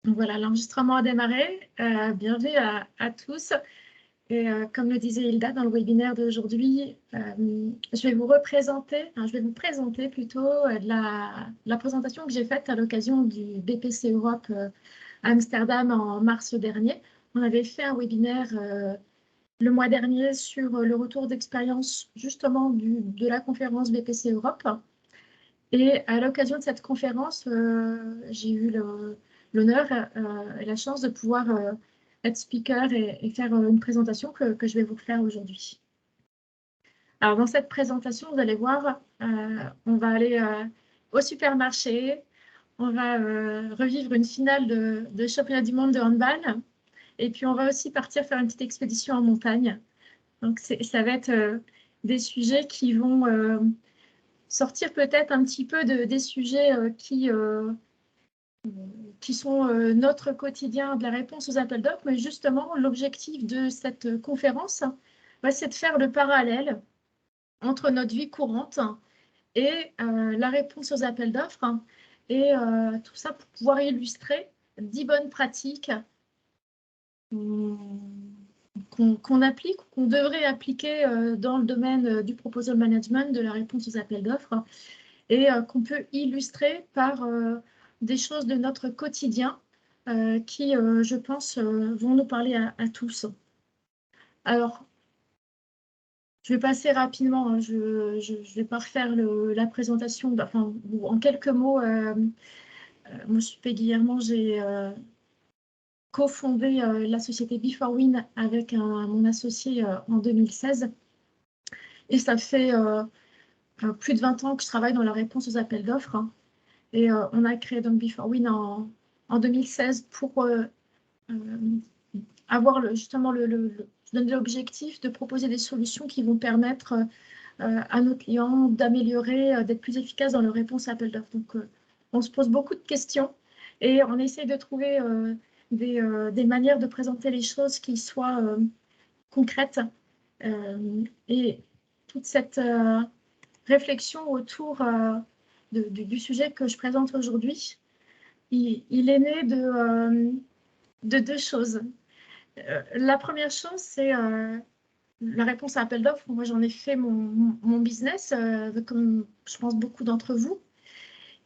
Donc voilà, l'enregistrement a démarré. Bienvenue à tous. Et comme le disait Hilda dans le webinaire d'aujourd'hui, je vais vous présenter plutôt la présentation que j'ai faite à l'occasion du BPC Europe à Amsterdam en mars dernier. On avait fait un webinaire le mois dernier sur le retour d'expérience justement de la conférence BPC Europe. Et à l'occasion de cette conférence, j'ai eu l'honneur et la chance de pouvoir être speaker et faire une présentation que je vais vous faire aujourd'hui. Alors, dans cette présentation, vous allez voir, on va aller au supermarché, on va revivre une finale de championnat du monde de handball, et puis on va aussi partir faire une petite expédition en montagne. Donc, ça va être des sujets qui vont sortir peut-être un petit peu des sujets qui sont notre quotidien de la réponse aux appels d'offres, mais justement, l'objectif de cette conférence, c'est de faire le parallèle entre notre vie courante et la réponse aux appels d'offres, et tout ça pour pouvoir illustrer 10 bonnes pratiques qu'on applique, qu'on devrait appliquer dans le domaine du proposal management, de la réponse aux appels d'offres, et qu'on peut illustrer par des choses de notre quotidien qui, je pense, vont nous parler à tous. Alors, je vais passer rapidement, hein, je ne vais pas refaire la présentation, enfin, en quelques mots, moi je suis Peggy Guillermo, j'ai cofondé la société Before-Win avec mon associé en 2016, et ça fait plus de 20 ans que je travaille dans la réponse aux appels d'offres, hein. Et on a créé donc Before-Win en 2016 pour avoir justement l'objectif de proposer des solutions qui vont permettre à nos clients d'améliorer, d'être plus efficaces dans leur réponse à appel d'offres. Donc, on se pose beaucoup de questions et on essaye de trouver des manières de présenter les choses qui soient concrètes. Et toute cette réflexion autour du sujet que je présente aujourd'hui, il est né de deux choses. La première chose, c'est la réponse à appel d'offres. Moi, j'en ai fait mon business, comme je pense beaucoup d'entre vous.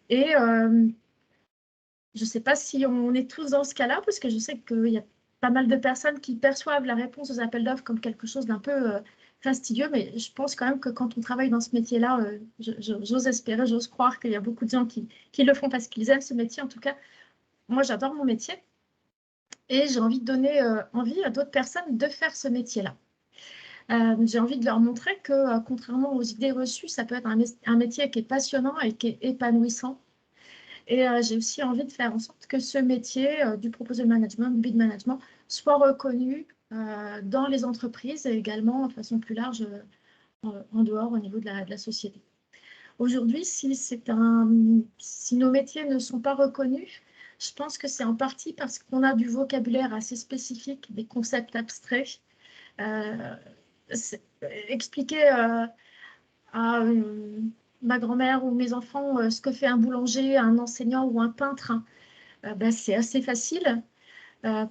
Et je ne sais pas si on est tous dans ce cas-là, parce que je sais qu'il y a pas mal de personnes qui perçoivent la réponse aux appels d'offres comme quelque chose d'un peu fastidieux, mais je pense quand même que quand on travaille dans ce métier-là, j'ose espérer, j'ose croire qu'il y a beaucoup de gens qui le font parce qu'ils aiment ce métier. En tout cas, moi, j'adore mon métier et j'ai envie de donner envie à d'autres personnes de faire ce métier-là. J'ai envie de leur montrer que, contrairement aux idées reçues, ça peut être un métier qui est passionnant et qui est épanouissant. Et j'ai aussi envie de faire en sorte que ce métier du proposal management, du bid management, soit reconnu dans les entreprises et également de façon plus large en dehors au niveau de la société. Aujourd'hui, si nos métiers ne sont pas reconnus, je pense que c'est en partie parce qu'on a du vocabulaire assez spécifique, des concepts abstraits. Expliquer à ma grand-mère ou mes enfants ce que fait un boulanger, un enseignant ou un peintre, c'est assez facile.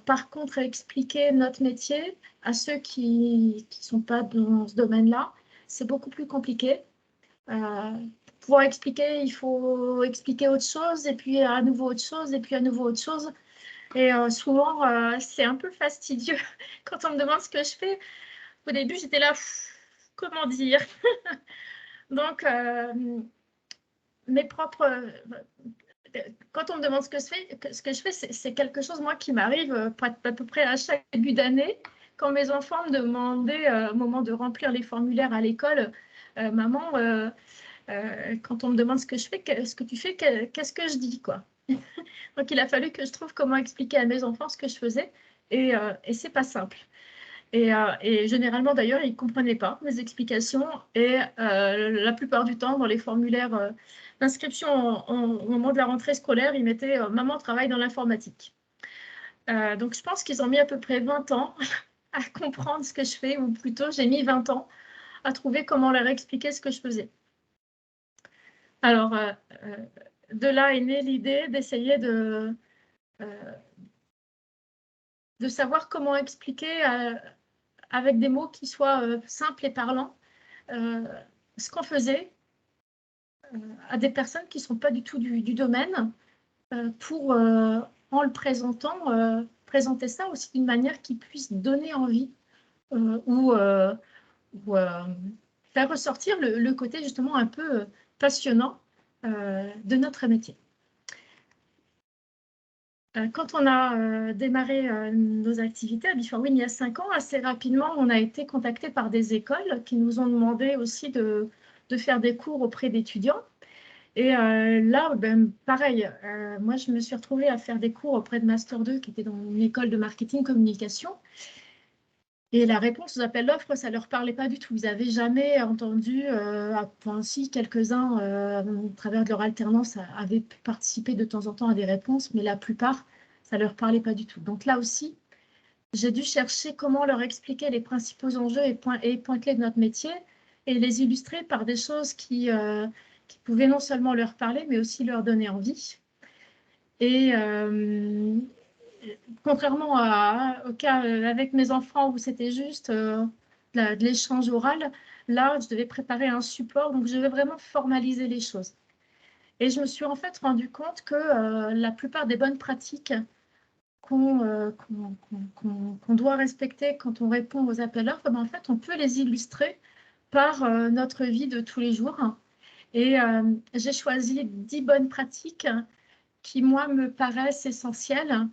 Par contre, expliquer notre métier à ceux qui ne sont pas dans ce domaine-là, c'est beaucoup plus compliqué. Pour pouvoir expliquer, il faut expliquer autre chose, et puis à nouveau autre chose, et puis à nouveau autre chose. Et souvent, c'est un peu fastidieux quand on me demande ce que je fais. Au début, j'étais là, comment dire? Donc, mes propres... Quand on me demande ce que je fais, c'est quelque chose, moi, qui m'arrive à peu près à chaque début d'année. Quand mes enfants me demandaient, au moment de remplir les formulaires à l'école, maman, quand on me demande ce que je fais, ce que tu fais, qu'est-ce que je dis, quoi. Donc, il a fallu que je trouve comment expliquer à mes enfants ce que je faisais, et c'est pas simple. Et généralement, d'ailleurs, ils ne comprenaient pas mes explications. Et la plupart du temps, dans les formulaires d'inscription au moment de la rentrée scolaire, ils mettaient « Maman travaille dans l'informatique ». Donc, je pense qu'ils ont mis à peu près 20 ans à comprendre ce que je fais, ou plutôt, j'ai mis 20 ans à trouver comment leur expliquer ce que je faisais. Alors, de là est née l'idée d'essayer de savoir comment expliquer avec des mots qui soient simples et parlants ce qu'on faisait à des personnes qui ne sont pas du tout du domaine pour, en le présentant, présenter ça aussi d'une manière qui puisse donner envie ou faire ressortir le côté justement un peu passionnant de notre métier. Quand on a démarré nos activités à Before Win il y a 5 ans, assez rapidement, on a été contacté par des écoles qui nous ont demandé aussi de faire des cours auprès d'étudiants. Et là, ben, pareil, moi, je me suis retrouvée à faire des cours auprès de Master 2 qui était dans une école de marketing communication. Et la réponse aux appels d'offres, ça ne leur parlait pas du tout. Ils n'avaient jamais entendu, enfin, si quelques-uns, au travers de leur alternance, avaient pu participer de temps en temps à des réponses, mais la plupart, ça ne leur parlait pas du tout. Donc là aussi, j'ai dû chercher comment leur expliquer les principaux enjeux et points clés de notre métier et les illustrer par des choses qui pouvaient non seulement leur parler, mais aussi leur donner envie. Et contrairement au cas avec mes enfants où c'était juste de l'échange oral, là, je devais préparer un support, donc je devais vraiment formaliser les choses. Et je me suis en fait rendu compte que la plupart des bonnes pratiques qu'on doit respecter quand on répond aux appels d'offres, ben, en fait, on peut les illustrer par notre vie de tous les jours. Et j'ai choisi 10 bonnes pratiques qui, moi, me paraissent essentielles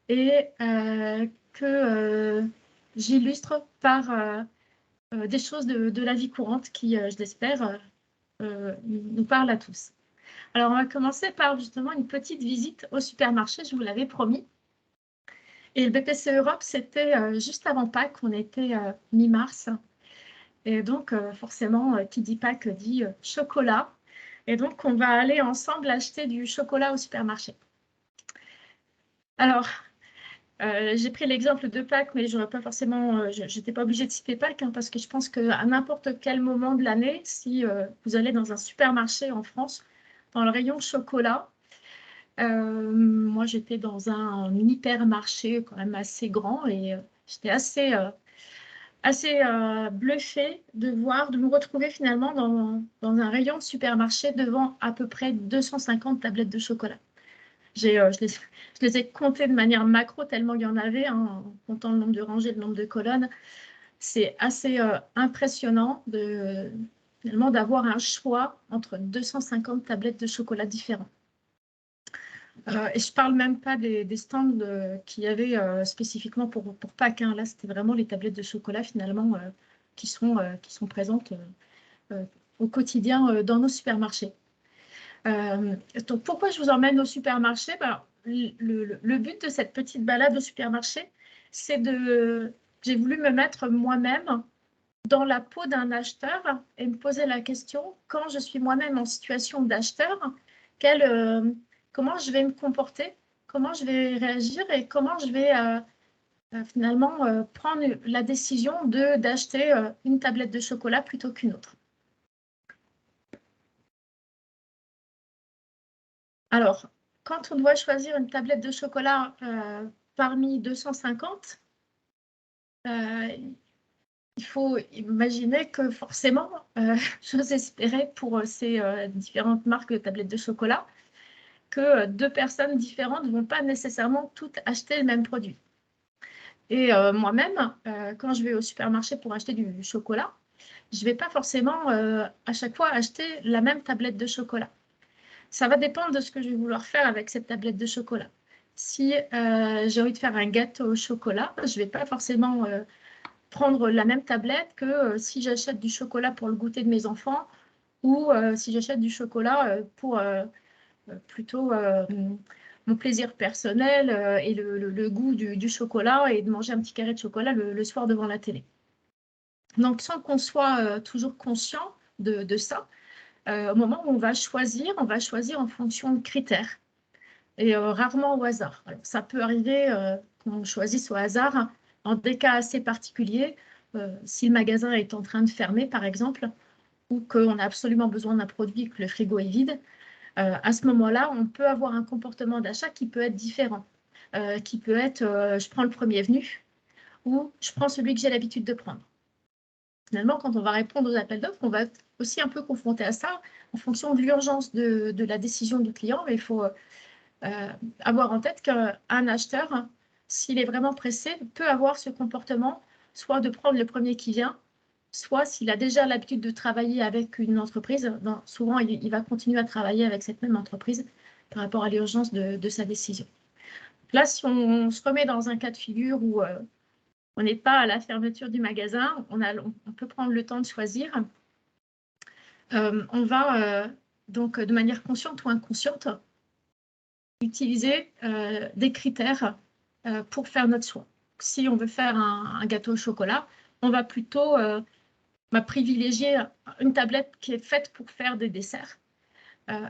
et que j'illustre par des choses de la vie courante qui, je l'espère, nous parlent à tous. Alors, on va commencer par justement une petite visite au supermarché, je vous l'avais promis. Et le BPC Europe, c'était juste avant Pâques, on était mi-mars. Et donc, forcément, qui dit Pâques dit chocolat. Et donc, on va aller ensemble acheter du chocolat au supermarché. Alors, j'ai pris l'exemple de Pâques, mais j'aurais pas forcément, je n'étais pas obligée de citer Pâques, hein, parce que je pense qu'à n'importe quel moment de l'année, si vous allez dans un supermarché en France, dans le rayon chocolat, moi j'étais dans un hypermarché quand même assez grand et j'étais assez bluffée de me retrouver finalement dans un rayon de supermarché devant à peu près 250 tablettes de chocolat. Je les ai comptées de manière macro tellement il y en avait, hein, en comptant le nombre de rangées, le nombre de colonnes. C'est assez impressionnant finalement d'avoir un choix entre 250 tablettes de chocolat différents. Et je ne parle même pas des stands qu'il y avait spécifiquement pour Pâques, hein. Là, c'était vraiment les tablettes de chocolat finalement qui sont présentes au quotidien dans nos supermarchés. Donc, pourquoi je vous emmène au supermarché? Ben, le but de cette petite balade au supermarché, c'est j'ai voulu me mettre moi-même dans la peau d'un acheteur et me poser la question, quand je suis moi-même en situation d'acheteur, comment je vais me comporter, comment je vais réagir et comment je vais finalement prendre la décision d'acheter une tablette de chocolat plutôt qu'une autre. Alors, quand on doit choisir une tablette de chocolat parmi 250, il faut imaginer que forcément, j'ose espérer pour ces différentes marques de tablettes de chocolat, que 2 personnes différentes ne vont pas nécessairement toutes acheter le même produit. Et moi-même, quand je vais au supermarché pour acheter du chocolat, je ne vais pas forcément à chaque fois acheter la même tablette de chocolat. Ça va dépendre de ce que je vais vouloir faire avec cette tablette de chocolat. Si j'ai envie de faire un gâteau au chocolat, je ne vais pas forcément prendre la même tablette que si j'achète du chocolat pour le goûter de mes enfants ou si j'achète du chocolat pour plutôt mon plaisir personnel et le goût du chocolat et de manger un petit carré de chocolat le soir devant la télé. Donc, sans qu'on soit toujours conscient de ça, au moment où on va choisir en fonction de critères et rarement au hasard. Alors, ça peut arriver qu'on choisisse au hasard en des cas assez particuliers, si le magasin est en train de fermer, par exemple, ou qu'on a absolument besoin d'un produit et que le frigo est vide. À ce moment-là, on peut avoir un comportement d'achat qui peut être différent. qui peut être je prends le premier venu ou je prends celui que j'ai l'habitude de prendre. Finalement, quand on va répondre aux appels d'offres, on va être aussi un peu confronté à ça en fonction de l'urgence de la décision du client. Mais il faut avoir en tête qu'un acheteur, s'il est vraiment pressé, peut avoir ce comportement, soit de prendre le premier qui vient, soit s'il a déjà l'habitude de travailler avec une entreprise, souvent il va continuer à travailler avec cette même entreprise par rapport à l'urgence de sa décision. Là, si on se remet dans un cas de figure où on n'est pas à la fermeture du magasin, on peut prendre le temps de choisir. On va donc de manière consciente ou inconsciente utiliser des critères pour faire notre choix. Si on veut faire un gâteau au chocolat, on va plutôt privilégier une tablette qui est faite pour faire des desserts.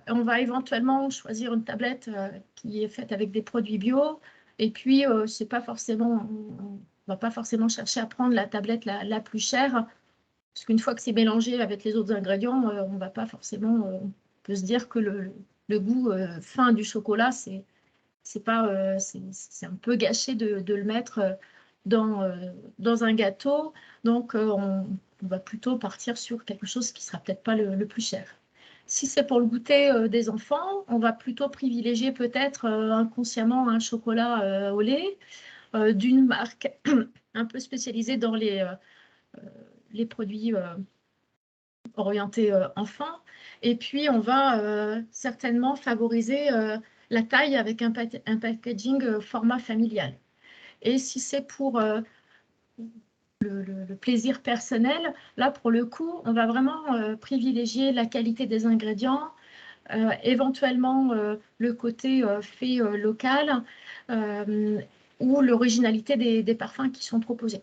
On va éventuellement choisir une tablette qui est faite avec des produits bio. Et puis, c'est pas forcément, on ne va pas forcément chercher à prendre la tablette la plus chère, parce qu'une fois que c'est mélangé avec les autres ingrédients, on va pas forcément, on peut se dire que le goût fin du chocolat, c'est un peu gâché de le mettre dans un gâteau. Donc, on va plutôt partir sur quelque chose qui sera peut-être pas le plus cher. Si c'est pour le goûter des enfants, on va plutôt privilégier peut-être inconsciemment un chocolat au lait d'une marque un peu spécialisée dans les produits orientés enfants. Et puis, on va certainement favoriser la taille avec un packaging format familial. Et si c'est pour le plaisir personnel, là, pour le coup, on va vraiment privilégier la qualité des ingrédients, éventuellement le côté fait local ou l'originalité des parfums qui sont proposés.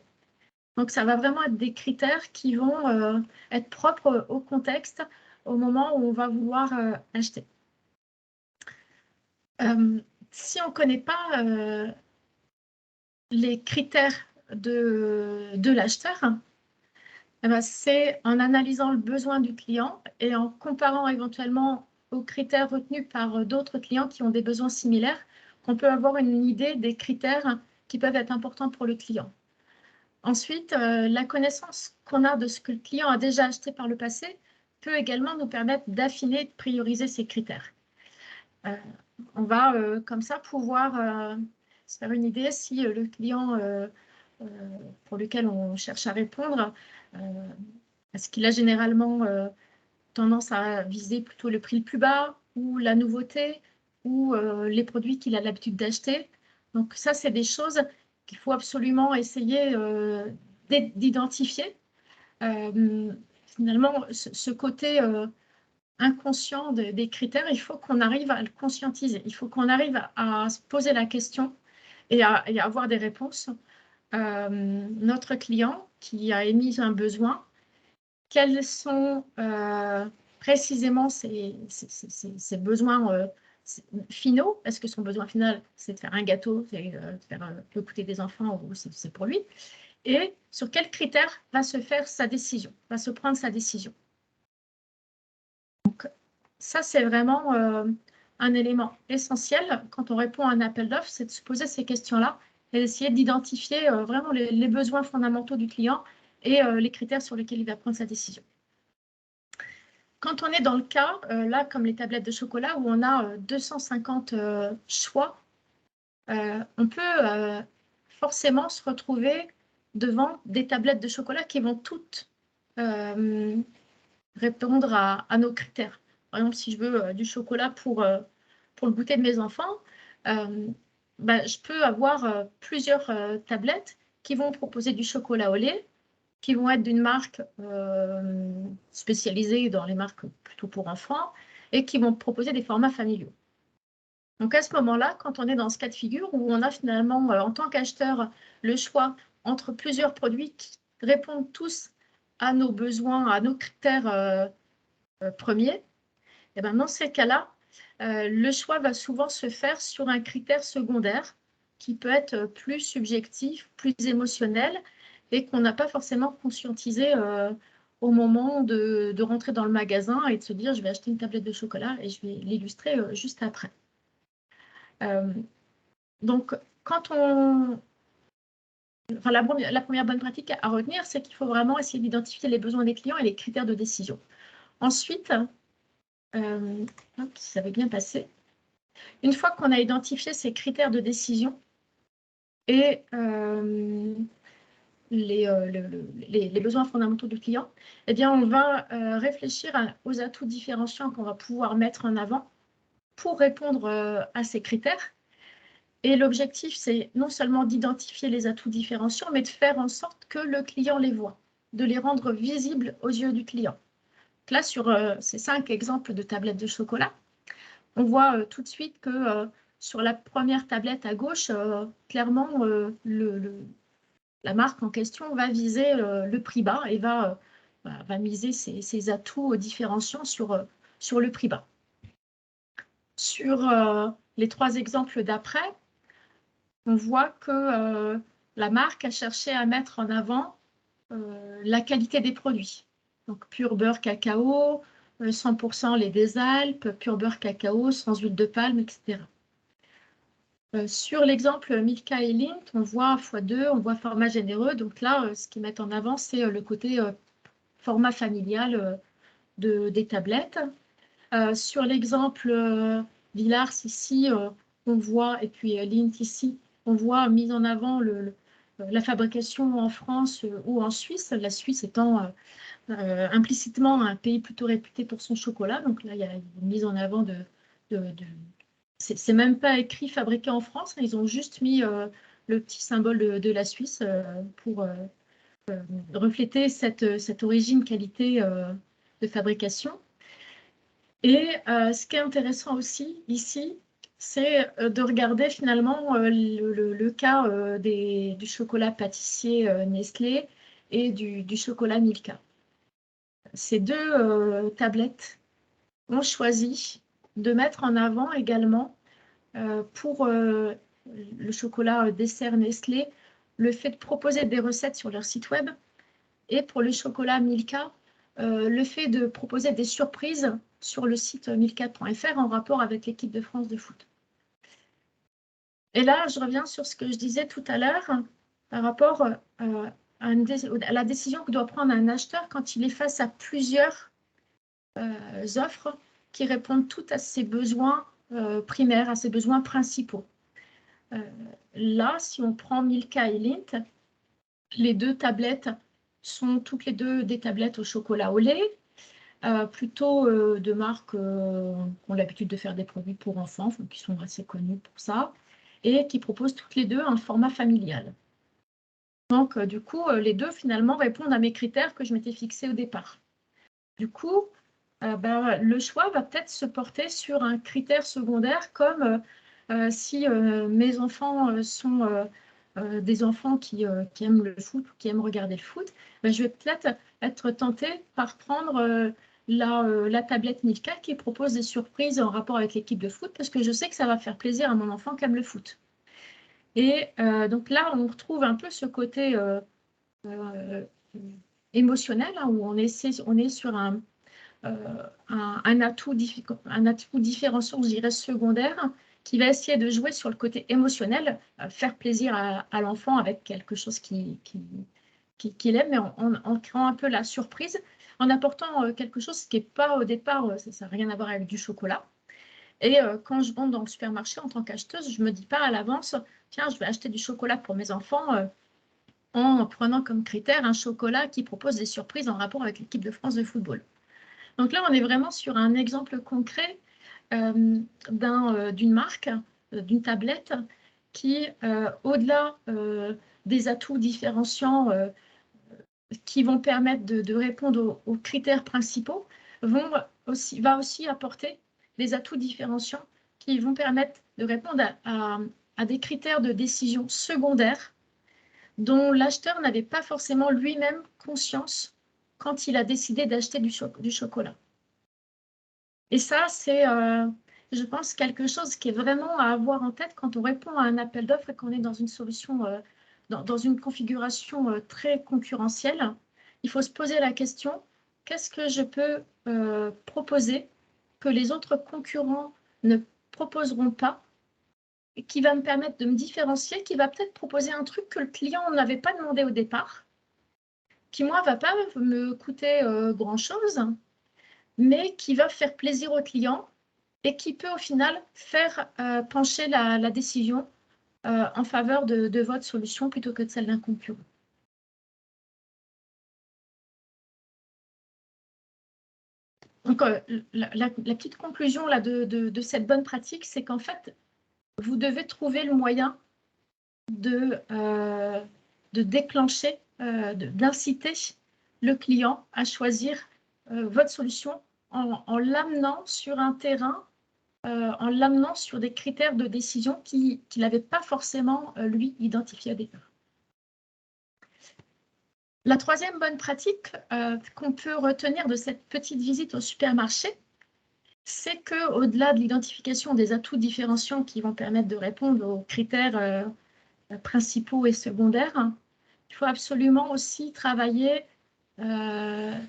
Donc, ça va vraiment être des critères qui vont être propres au contexte au moment où on va vouloir acheter. Si on ne connaît pas les critères de l'acheteur, eh ben, c'est en analysant le besoin du client et en comparant éventuellement aux critères retenus par d'autres clients qui ont des besoins similaires qu'on peut avoir une idée des critères qui peuvent être importants pour le client. Ensuite, la connaissance qu'on a de ce que le client a déjà acheté par le passé peut également nous permettre d'affiner et de prioriser ces critères. On va comme ça pouvoir se faire une idée si le client pour lequel on cherche à répondre, est-ce qu'il a généralement tendance à viser plutôt le prix le plus bas ou la nouveauté ou les produits qu'il a l'habitude d'acheter. Donc ça, c'est des choses qu'il faut absolument essayer d'identifier. Finalement, ce côté inconscient des critères, il faut qu'on arrive à le conscientiser. Il faut qu'on arrive à se poser la question et à avoir des réponses. Notre client qui a émis un besoin, quels sont précisément ses besoins finaux? Est-ce que son besoin final, c'est de faire un gâteau, c'est de faire le goûter des enfants ou c'est pour lui? Et sur quels critères va se faire sa décision, va se prendre sa décision? Donc, ça, c'est vraiment un élément essentiel quand on répond à un appel d'offres, c'est de se poser ces questions-là et d'essayer d'identifier vraiment les besoins fondamentaux du client et les critères sur lesquels il va prendre sa décision. Quand on est dans le cas, là, comme les tablettes de chocolat, où on a 250 choix, on peut forcément se retrouver devant des tablettes de chocolat qui vont toutes répondre à nos critères. Par exemple, si je veux du chocolat pour le goûter de mes enfants, je peux avoir plusieurs tablettes qui vont proposer du chocolat au lait, qui vont être d'une marque spécialisée dans les marques plutôt pour enfants et qui vont proposer des formats familiaux. Donc à ce moment-là, quand on est dans ce cas de figure où on a finalement, en tant qu'acheteur, le choix entre plusieurs produits qui répondent tous à nos besoins, à nos critères premiers, et bien dans ces cas-là, le choix va souvent se faire sur un critère secondaire qui peut être plus subjectif, plus émotionnel et qu'on n'a pas forcément conscientisé au moment de rentrer dans le magasin et de se dire je vais acheter une tablette de chocolat et je vais l'illustrer juste après. Donc, enfin, la première bonne pratique à retenir, c'est qu'il faut vraiment essayer d'identifier les besoins des clients et les critères de décision. Ensuite, ça va bien passer. Une fois qu'on a identifié ces critères de décision et les besoins fondamentaux du client, eh bien, on va réfléchir aux atouts différenciants qu'on va pouvoir mettre en avant pour répondre à ces critères. Et l'objectif, c'est non seulement d'identifier les atouts différenciants, mais de faire en sorte que le client les voit, de les rendre visibles aux yeux du client. Donc là, sur ces 5 exemples de tablettes de chocolat, on voit tout de suite que sur la première tablette à gauche, clairement, la marque en question va viser le prix bas et va miser ses atouts différenciants sur le prix bas. Sur les 3 exemples d'après, on voit que la marque a cherché à mettre en avant la qualité des produits. Donc, pur beurre cacao, 100% lait des Alpes, pur beurre cacao, sans huile de palme, etc. Sur l'exemple Milka et Lindt, on voit x2, on voit format généreux. Donc là, ce qu'ils mettent en avant, c'est le côté format familial des tablettes. Sur l'exemple Villars ici, on voit, et puis Lindt ici, on voit mise en avant la fabrication en France ou en Suisse, la Suisse étant implicitement un pays plutôt réputé pour son chocolat. Donc là, il y a une mise en avant de c'est même pas écrit fabriqué en France, ils ont juste mis le petit symbole de la Suisse pour refléter cette origine qualité de fabrication. Et ce qui est intéressant aussi ici, c'est de regarder finalement le cas du chocolat pâtissier Nestlé et du chocolat Milka. Ces 2 tablettes ont choisi de mettre en avant également pour le chocolat dessert Nestlé, le fait de proposer des recettes sur leur site web, et pour le chocolat Milka, le fait de proposer des surprises sur le site milka.fr en rapport avec l'équipe de France de foot. Et là, je reviens sur ce que je disais tout à l'heure par rapport à la décision que doit prendre un acheteur quand il est face à plusieurs offres qui répondent toutes à ses besoins primaires, à ses besoins principaux. Là, si on prend Milka et Lindt, les 2 tablettes sont toutes les 2 des tablettes au chocolat au lait, plutôt de marques qui ont l'habitude de faire des produits pour enfants, qui sont assez connus pour ça, et qui proposent toutes les 2 un format familial. Donc, du coup, les 2, finalement, répondent à mes critères que je m'étais fixés au départ. Du coup, le choix va peut-être se porter sur un critère secondaire comme si mes enfants sont des enfants qui aiment le foot ou qui aiment regarder le foot, je vais peut-être être tentée par prendre la tablette Milka qui propose des surprises en rapport avec l'équipe de foot parce que je sais que ça va faire plaisir à mon enfant qui aime le foot. Et donc là, on retrouve un peu ce côté émotionnel hein, où on est sur un atout différenciant, je dirais secondaire, qui va essayer de jouer sur le côté émotionnel, faire plaisir à l'enfant avec quelque chose qu'il aime, mais en créant un peu la surprise, en apportant quelque chose qui n'est pas au départ, ça n'a rien à voir avec du chocolat. Et quand je rentre dans le supermarché en tant qu'acheteuse, je ne me dis pas à l'avance, tiens, je vais acheter du chocolat pour mes enfants en prenant comme critère un chocolat qui propose des surprises en rapport avec l'équipe de France de football. Donc là, on est vraiment sur un exemple concret d'une marque, d'une tablette, qui, au-delà des atouts différenciants qui vont permettre de répondre aux critères principaux, va aussi apporter des atouts différenciants qui vont permettre de répondre à des critères de décision secondaires dont l'acheteur n'avait pas forcément lui-même conscience quand il a décidé d'acheter du chocolat. Et ça, c'est, je pense, quelque chose qui est vraiment à avoir en tête quand on répond à un appel d'offres et qu'on est dans une solution, dans une configuration très concurrentielle. Il faut se poser la question, qu'est-ce que je peux proposer que les autres concurrents ne proposeront pas qui va me permettre de me différencier, qui va peut-être proposer un truc que le client n'avait pas demandé au départ, qui, moi, ne va pas me coûter grand-chose, mais qui va faire plaisir au client et qui peut, au final, faire pencher la décision en faveur de votre solution plutôt que de celle d'un concurrent. Donc, la petite conclusion là, de cette bonne pratique, c'est qu'en fait, vous devez trouver le moyen de déclencher, d'inciter le client à choisir votre solution en l'amenant sur un terrain, en l'amenant sur des critères de décision qu'il n'avait pas forcément, lui, identifié au départ. La troisième bonne pratique qu'on peut retenir de cette petite visite au supermarché, c'est qu'au-delà de l'identification des atouts différenciants qui vont permettre de répondre aux critères principaux et secondaires, il faut absolument aussi travailler, la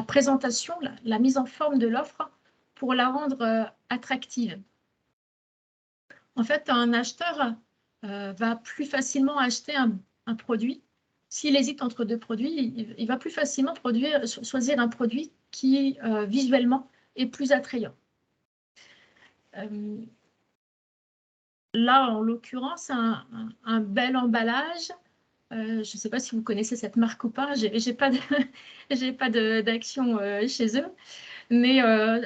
présentation, la mise en forme de l'offre pour la rendre attractive. En fait, un acheteur va plus facilement acheter un produit. S'il hésite entre deux produits, il va plus facilement choisir un produit qui, visuellement, est plus attrayant. Là, en l'occurrence, un bel emballage. Je ne sais pas si vous connaissez cette marque ou pas. Je n'ai pas d'action chez eux. Mais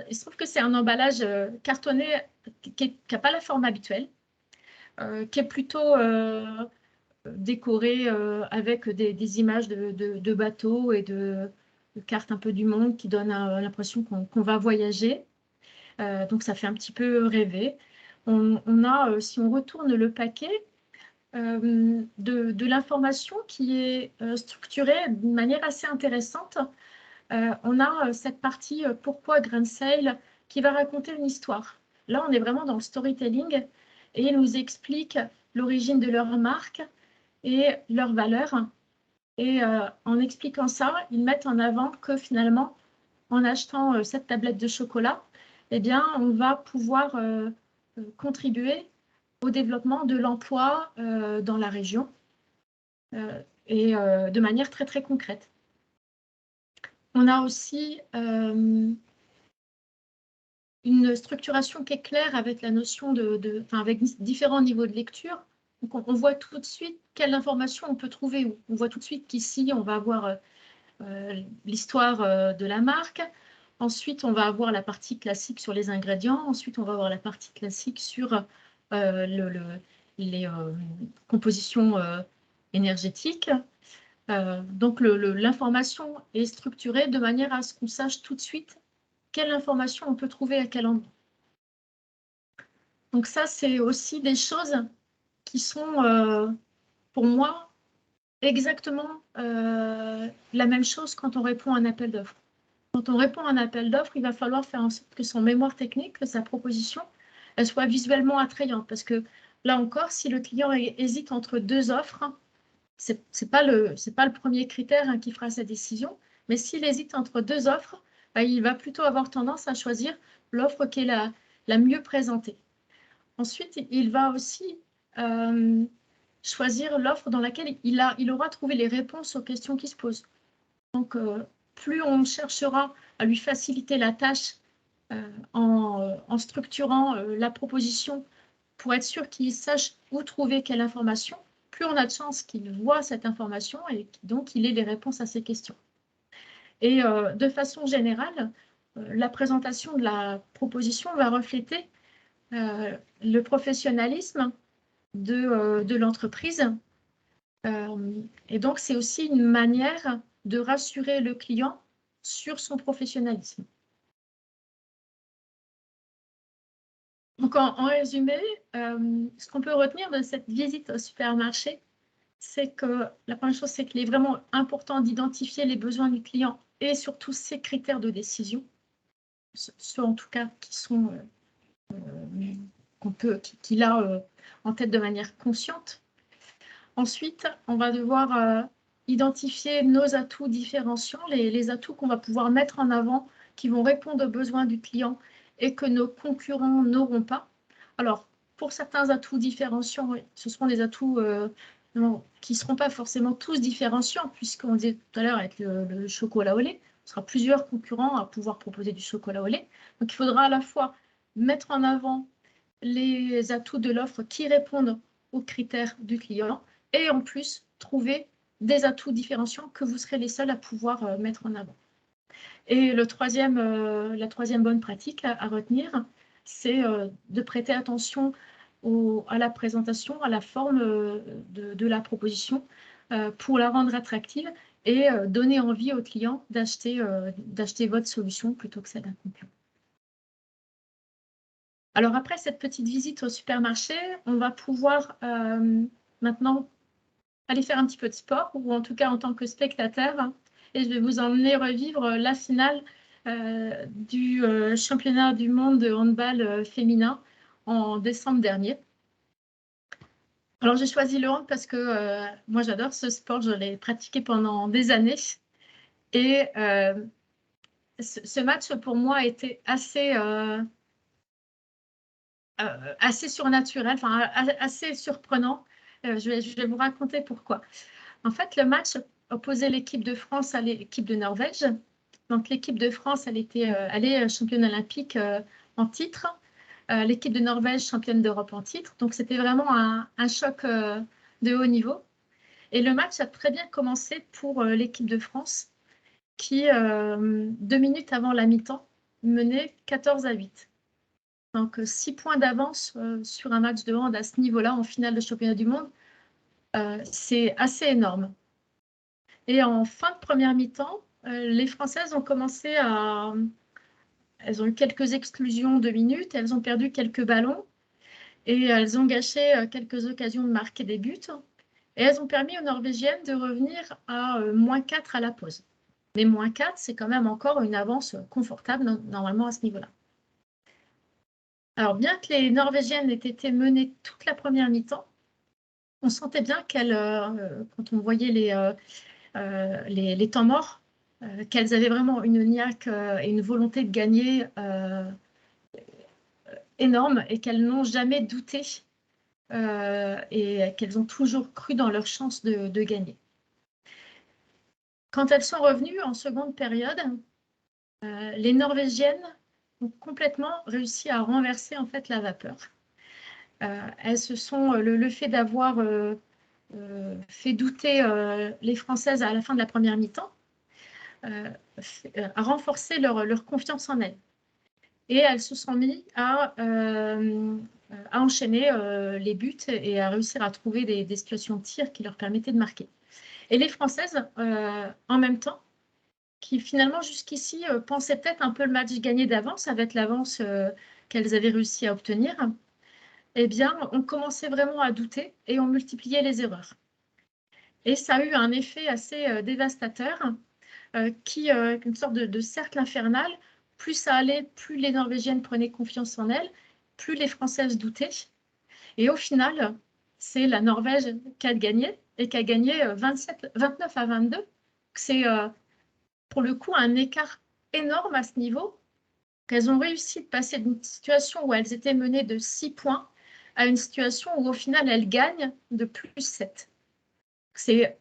il se trouve que c'est un emballage cartonné qui n'a pas la forme habituelle, qui est plutôt décoré avec des images de bateaux et de cartes un peu du monde qui donnent l'impression qu'on va voyager. Donc, ça fait un petit peu rêver. On a, si on retourne le paquet, de l'information qui est structurée d'une manière assez intéressante. On a cette partie pourquoi Grain de Sale qui va raconter une histoire. Là, on est vraiment dans le storytelling et il nous explique l'origine de leur marque et leurs valeurs. Et en expliquant ça, ils mettent en avant que finalement, en achetant cette tablette de chocolat, eh bien, on va pouvoir contribuer au développement de l'emploi dans la région et de manière très, très concrète. On a aussi une structuration qui est claire avec la notion avec différents niveaux de lecture. Donc, on voit tout de suite quelle information on peut trouver. On voit tout de suite qu'ici, on va avoir l'histoire de la marque. Ensuite, on va avoir la partie classique sur les ingrédients. Ensuite, on va avoir la partie classique sur les compositions énergétiques. Donc, l'information est structurée de manière à ce qu'on sache tout de suite quelle information on peut trouver à quel endroit. Donc ça, c'est aussi des choses qui sont, pour moi, exactement la même chose quand on répond à un appel d'offres. Quand on répond à un appel d'offres, il va falloir faire en sorte que son mémoire technique, que sa proposition, elle soit visuellement attrayante. Parce que là encore, si le client hésite entre deux offres, ce n'est pas le premier critère qui fera sa décision, mais s'il hésite entre deux offres, il va plutôt avoir tendance à choisir l'offre qui est la mieux présentée. Ensuite, il va aussi choisir l'offre dans laquelle il aura trouvé les réponses aux questions qui se posent. Donc, plus on cherchera à lui faciliter la tâche en structurant la proposition pour être sûr qu'il sache où trouver quelle information, plus on a de chances qu'il voit cette information et donc il ait les réponses à ses questions. Et de façon générale, la présentation de la proposition va refléter le professionnalisme de l'entreprise. Et donc, c'est aussi une manière de rassurer le client sur son professionnalisme. Donc, en résumé, ce qu'on peut retenir de cette visite au supermarché, c'est que la première chose, c'est qu'il est vraiment important d'identifier les besoins du client et surtout ses critères de décision, ceux en tout cas qui sont qu'il a en tête de manière consciente. Ensuite, on va devoir identifier nos atouts différenciants, les atouts qu'on va pouvoir mettre en avant, qui vont répondre aux besoins du client et que nos concurrents n'auront pas. Alors, pour certains atouts différenciants, oui, ce seront des atouts qui ne seront pas forcément tous différenciants, puisqu'on disait tout à l'heure avec le chocolat au lait, ce sera plusieurs concurrents à pouvoir proposer du chocolat au lait. Donc, il faudra à la fois mettre en avant les atouts de l'offre qui répondent aux critères du client et en plus trouver des atouts différenciants que vous serez les seuls à pouvoir mettre en avant. Et la troisième bonne pratique à retenir, c'est de prêter attention à la présentation, à la forme de la proposition pour la rendre attractive et donner envie aux clients d'acheter votre solution plutôt que celle d'un concurrent. Alors après cette petite visite au supermarché, on va pouvoir maintenant aller faire un petit peu de sport, ou en tout cas en tant que spectateur, et je vais vous emmener revivre la finale du championnat du monde de handball féminin en décembre dernier. Alors j'ai choisi le hand parce que moi j'adore ce sport, je l'ai pratiqué pendant des années, et ce match pour moi était assez surnaturel, enfin assez surprenant. Je vais vous raconter pourquoi. En fait, le match opposait l'équipe de France à l'équipe de Norvège. Donc, l'équipe de France, elle est championne olympique en titre. L'équipe de Norvège, championne d'Europe en titre. Donc, c'était vraiment un choc de haut niveau. Et le match a très bien commencé pour l'équipe de France qui, 2 minutes avant la mi-temps, menait 14-8. Donc, 6 points d'avance sur un match de hand à ce niveau-là en finale de championnat du monde. C'est assez énorme. Et en fin de première mi-temps, les Françaises ont commencé à... Elles ont eu quelques exclusions de minutes, elles ont perdu quelques ballons et elles ont gâché quelques occasions de marquer des buts. Et elles ont permis aux Norvégiennes de revenir à -4 à la pause. Mais -4, c'est quand même encore une avance confortable normalement à ce niveau-là. Alors, bien que les Norvégiennes aient été menées toute la première mi-temps, on sentait bien qu'elles, quand on voyait les temps morts, qu'elles avaient vraiment une niaque et une volonté de gagner énorme et qu'elles n'ont jamais douté et qu'elles ont toujours cru dans leur chance de gagner. Quand elles sont revenues en seconde période, les Norvégiennes ont complètement réussi à renverser en fait la vapeur. Elles se sont, le fait d'avoir fait douter les Françaises à la fin de la première mi-temps, a renforcé leur confiance en elles. Et elles se sont mises à enchaîner les buts et à réussir à trouver des situations de tir qui leur permettaient de marquer. Et les Françaises, en même temps, qui finalement jusqu'ici pensaient peut-être un peu le match gagné d'avance avec l'avance qu'elles avaient réussi à obtenir, eh bien, on commençait vraiment à douter et on multipliait les erreurs. Et ça a eu un effet assez dévastateur, une sorte de cercle infernal. Plus ça allait, plus les Norvégiennes prenaient confiance en elles, plus les Françaises doutaient. Et au final, c'est la Norvège qui a gagné et qui a gagné 29-22. C'est pour le coup un écart énorme à ce niveau. Qu'elles ont réussi de passer d'une situation où elles étaient menées de 6 points à une situation où au final elles gagnent de +7. C'est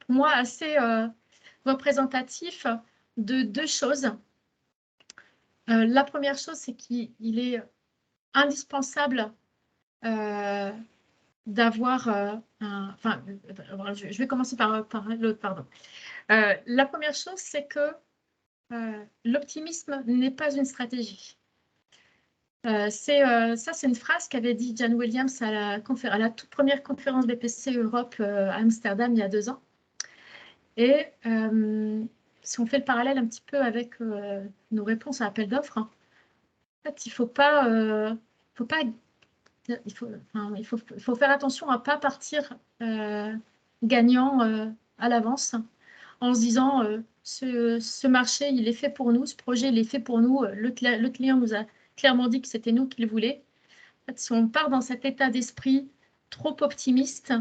pour moi assez représentatif de deux choses. La première chose, c'est qu'il est indispensable d'avoir enfin, je vais commencer par l'autre, pardon. La première chose, c'est que l'optimisme n'est pas une stratégie. Ça, c'est une phrase qu'avait dit Jan Williams à la toute première conférence BPC Europe à Amsterdam il y a 2 ans. Et si on fait le parallèle un petit peu avec nos réponses à appel d'offres, en fait, il faut faire attention à ne pas partir gagnant à l'avance en se disant ce marché, il est fait pour nous, ce projet, il est fait pour nous, le client nous a clairement dit que c'était nous qui le voulions. En fait, si on part dans cet état d'esprit trop optimiste,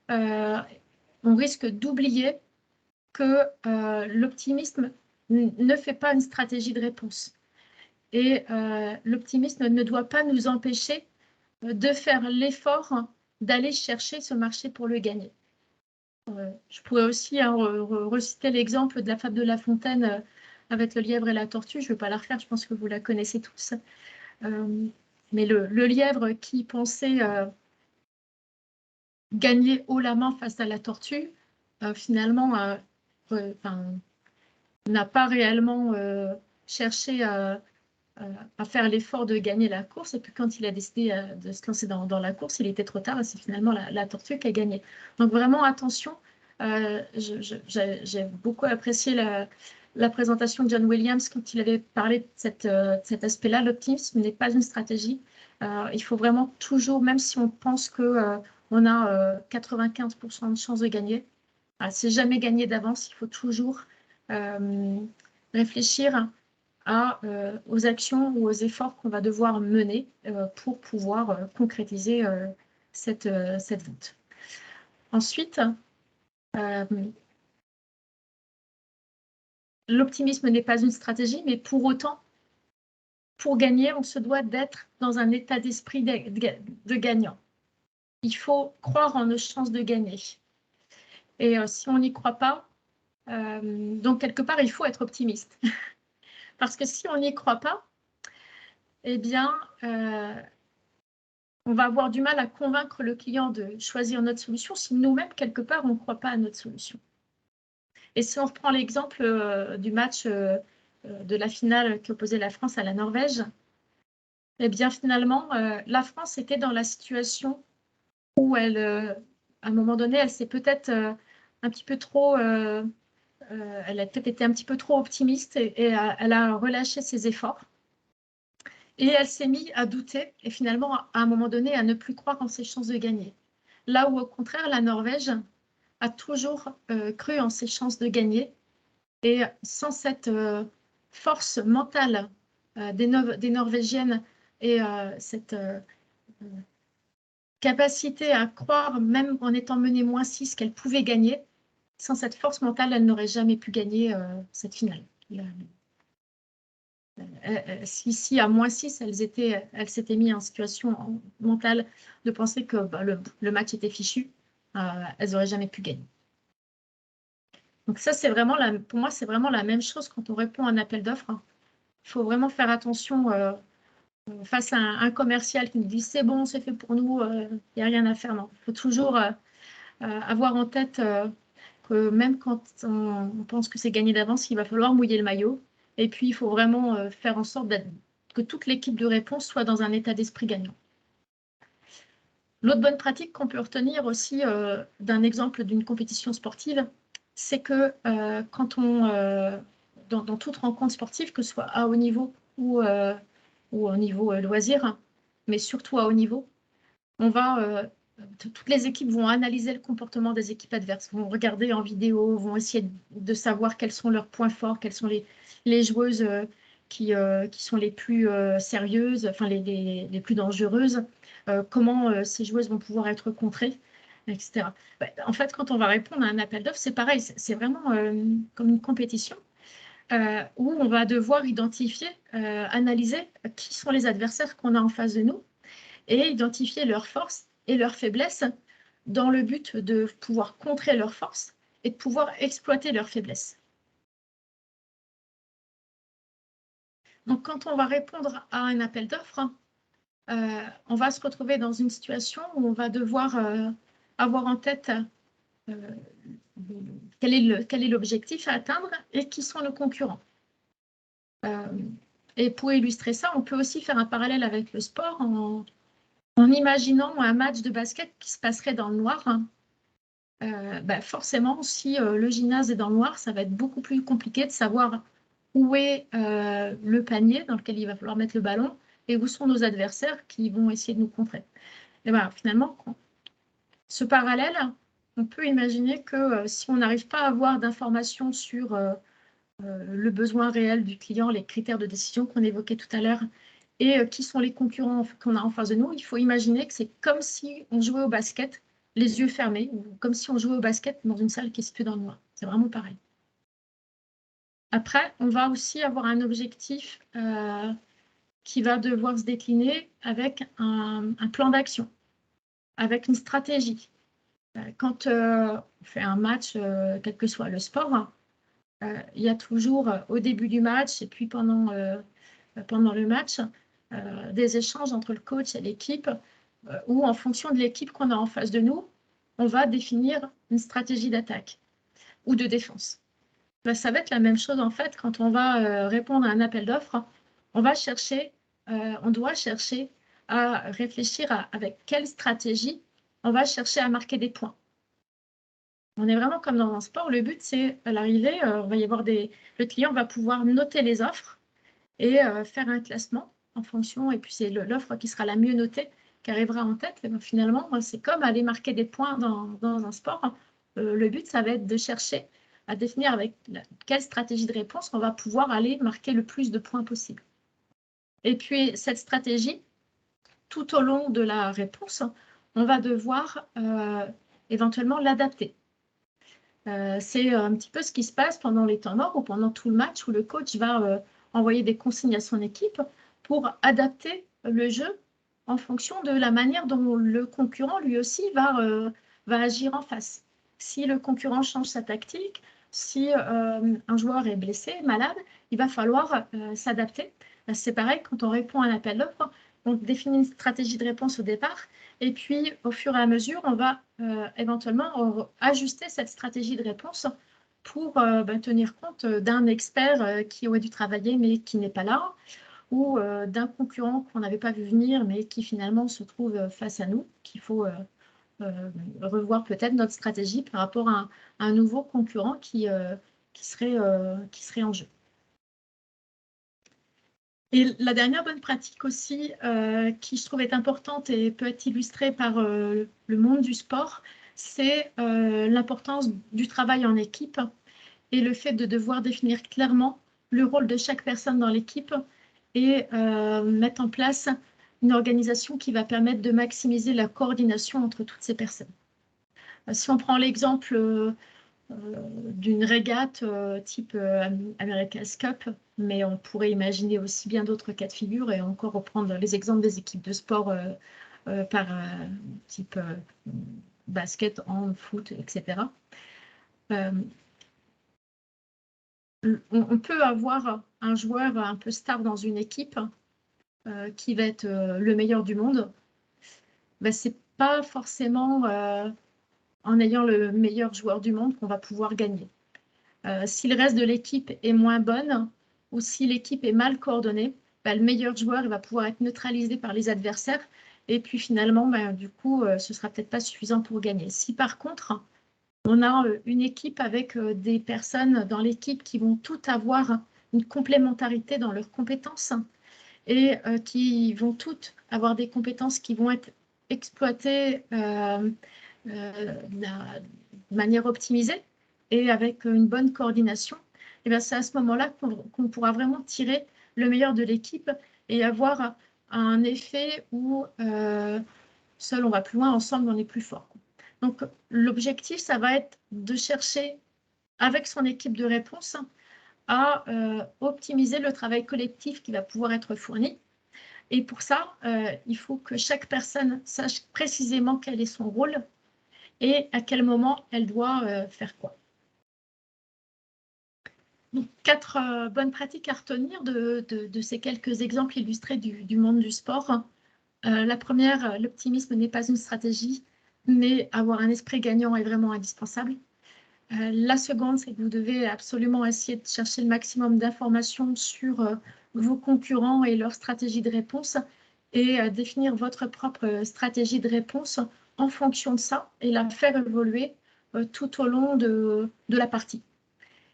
on risque d'oublier que l'optimisme ne fait pas une stratégie de réponse. Et l'optimisme ne doit pas nous empêcher de faire l'effort d'aller chercher ce marché pour le gagner. Je pourrais aussi reciter l'exemple de la fable de La Fontaine avec le lièvre et la tortue. Je ne vais pas la refaire, je pense que vous la connaissez tous. Mais le lièvre qui pensait gagner haut la main face à la tortue, finalement, n'a pas réellement cherché à faire l'effort de gagner la course. Et puis quand il a décidé de se lancer dans la course, il était trop tard et c'est finalement la tortue qui a gagné. Donc vraiment attention, j'ai beaucoup apprécié la présentation de John Williams quand il avait parlé de cet aspect-là. L'optimisme n'est pas une stratégie. Il faut vraiment toujours, même si on pense qu'on a 95% de chances de gagner, c'est jamais gagné d'avance. Il faut toujours réfléchir aux actions ou aux efforts qu'on va devoir mener pour pouvoir concrétiser cette vente. Ensuite, l'optimisme n'est pas une stratégie, mais pour autant, pour gagner, on se doit d'être dans un état d'esprit de gagnant. Il faut croire en nos chances de gagner. Et si on n'y croit pas, donc quelque part, il faut être optimiste. Parce que si on n'y croit pas, eh bien, on va avoir du mal à convaincre le client de choisir notre solution si nous-mêmes, quelque part, on ne croit pas à notre solution. Et si on reprend l'exemple du match de la finale qui opposait la France à la Norvège, eh bien, finalement, la France était dans la situation où elle, à un moment donné, elle s'est peut-être un petit peu trop... elle a peut-être été un petit peu trop optimiste et elle a relâché ses efforts. Et elle s'est mise à douter et finalement, à un moment donné, à ne plus croire en ses chances de gagner. Là où, au contraire, la Norvège a toujours cru en ses chances de gagner. Et sans cette force mentale des Norvégiennes et cette capacité à croire, même en étant menée -6, qu'elle pouvait gagner, sans cette force mentale, elle n'aurait jamais pu gagner cette finale. Si à -6, elles s'étaient mis en situation mentale de penser que le match était fichu, elles n'auraient jamais pu gagner. Donc ça, pour moi, c'est vraiment la même chose quand on répond à un appel d'offres. Il faut vraiment faire attention face à un commercial qui nous dit c'est bon, c'est fait pour nous, il n'y a rien à faire. Non, il faut toujours avoir en tête que même quand on pense que c'est gagné d'avance, il va falloir mouiller le maillot. Et puis, il faut vraiment faire en sorte que toute l'équipe de réponse soit dans un état d'esprit gagnant. L'autre bonne pratique qu'on peut retenir aussi d'un exemple d'une compétition sportive, c'est que quand dans toute rencontre sportive, que ce soit à haut niveau ou au niveau loisir, mais surtout à haut niveau, toutes les équipes vont analyser le comportement des équipes adverses, vont regarder en vidéo, vont essayer de savoir quels sont leurs points forts, quelles sont les joueuses qui sont les plus sérieuses, enfin les plus dangereuses, comment ces joueuses vont pouvoir être contrées, etc. En fait, quand on va répondre à un appel d'offres, c'est pareil, c'est vraiment comme une compétition où on va devoir identifier, analyser qui sont les adversaires qu'on a en face de nous et identifier leurs forces et leurs faiblesses dans le but de pouvoir contrer leurs forces et de pouvoir exploiter leurs faiblesses. Donc, quand on va répondre à un appel d'offres, on va se retrouver dans une situation où on va devoir avoir en tête quel est l'objectif à atteindre et qui sont nos concurrents. Et pour illustrer ça, on peut aussi faire un parallèle avec le sport en imaginant un match de basket qui se passerait dans le noir. Forcément, si le gymnase est dans le noir, ça va être beaucoup plus compliqué de savoir où est le panier dans lequel il va falloir mettre le ballon et où sont nos adversaires qui vont essayer de nous contrer. Et voilà, finalement, ce parallèle, on peut imaginer que si on n'arrive pas à avoir d'informations sur le besoin réel du client, les critères de décision qu'on évoquait tout à l'heure, et qui sont les concurrents qu'on a en face de nous, il faut imaginer que c'est comme si on jouait au basket, les yeux fermés, ou comme si on jouait au basket dans une salle qui est située dans le noir. C'est vraiment pareil. Après, on va aussi avoir un objectif qui va devoir se décliner avec un plan d'action, avec une stratégie. Quand on fait un match, quel que soit le sport, il y a toujours au début du match et puis pendant le match des échanges entre le coach et l'équipe où en fonction de l'équipe qu'on a en face de nous, on va définir une stratégie d'attaque ou de défense. Ça va être la même chose en fait quand on va répondre à un appel d'offres. On doit chercher à réfléchir avec quelle stratégie on va chercher à marquer des points. On est vraiment comme dans un sport. Le but, c'est à l'arrivée, le client va pouvoir noter les offres et faire un classement en fonction. Et puis, c'est l'offre qui sera la mieux notée qui arrivera en tête. Et ben, finalement, c'est comme aller marquer des points dans un sport. Le but, ça va être de chercher à définir avec quelle stratégie de réponse on va pouvoir aller marquer le plus de points possible. Et puis, cette stratégie, tout au long de la réponse, on va devoir éventuellement l'adapter. C'est un petit peu ce qui se passe pendant les temps morts ou pendant tout le match où le coach va envoyer des consignes à son équipe pour adapter le jeu en fonction de la manière dont le concurrent lui aussi va agir en face. Si le concurrent change sa tactique, si un joueur est blessé, malade, il va falloir s'adapter. C'est pareil quand on répond à un appel d'offres, on définit une stratégie de réponse au départ et puis au fur et à mesure, on va éventuellement ajuster cette stratégie de réponse pour tenir compte d'un expert qui aurait dû travailler mais qui n'est pas là, ou d'un concurrent qu'on n'avait pas vu venir mais qui finalement se trouve face à nous, qu'il faut revoir peut-être notre stratégie par rapport à un nouveau concurrent qui serait en jeu. Et la dernière bonne pratique aussi, qui je trouve est importante et peut être illustrée par le monde du sport, c'est l'importance du travail en équipe et le fait de devoir définir clairement le rôle de chaque personne dans l'équipe et mettre en place une organisation qui va permettre de maximiser la coordination entre toutes ces personnes. Si on prend l'exemple d'une régate type America's Cup, mais on pourrait imaginer aussi bien d'autres cas de figure et encore reprendre les exemples des équipes de sport par type basket, hand, foot, etc. On peut avoir un joueur un peu star dans une équipe qui va être le meilleur du monde. C'est pas forcément en ayant le meilleur joueur du monde qu'on va pouvoir gagner. Si le reste de l'équipe est moins bonne ou si l'équipe est mal coordonnée, le meilleur joueur va pouvoir être neutralisé par les adversaires et puis finalement, du coup, ce ne sera peut-être pas suffisant pour gagner. Si par contre, on a une équipe avec des personnes dans l'équipe qui vont toutes avoir une complémentarité dans leurs compétences et qui vont toutes avoir des compétences qui vont être exploitées de manière optimisée et avec une bonne coordination, et c'est à ce moment-là qu'on pourra vraiment tirer le meilleur de l'équipe et avoir un effet où seul on va plus loin, ensemble on est plus fort. Donc l'objectif, ça va être de chercher avec son équipe de réponse à optimiser le travail collectif qui va pouvoir être fourni. Et pour ça, il faut que chaque personne sache précisément quel est son rôle et à quel moment elle doit faire quoi. Donc, 4 bonnes pratiques à retenir de ces quelques exemples illustrés du monde du sport. La première, l'optimisme n'est pas une stratégie, mais avoir un esprit gagnant est vraiment indispensable. La seconde, c'est que vous devez absolument essayer de chercher le maximum d'informations sur vos concurrents et leur stratégie de réponse et définir votre propre stratégie de réponse en fonction de ça et la faire évoluer tout au long de la partie.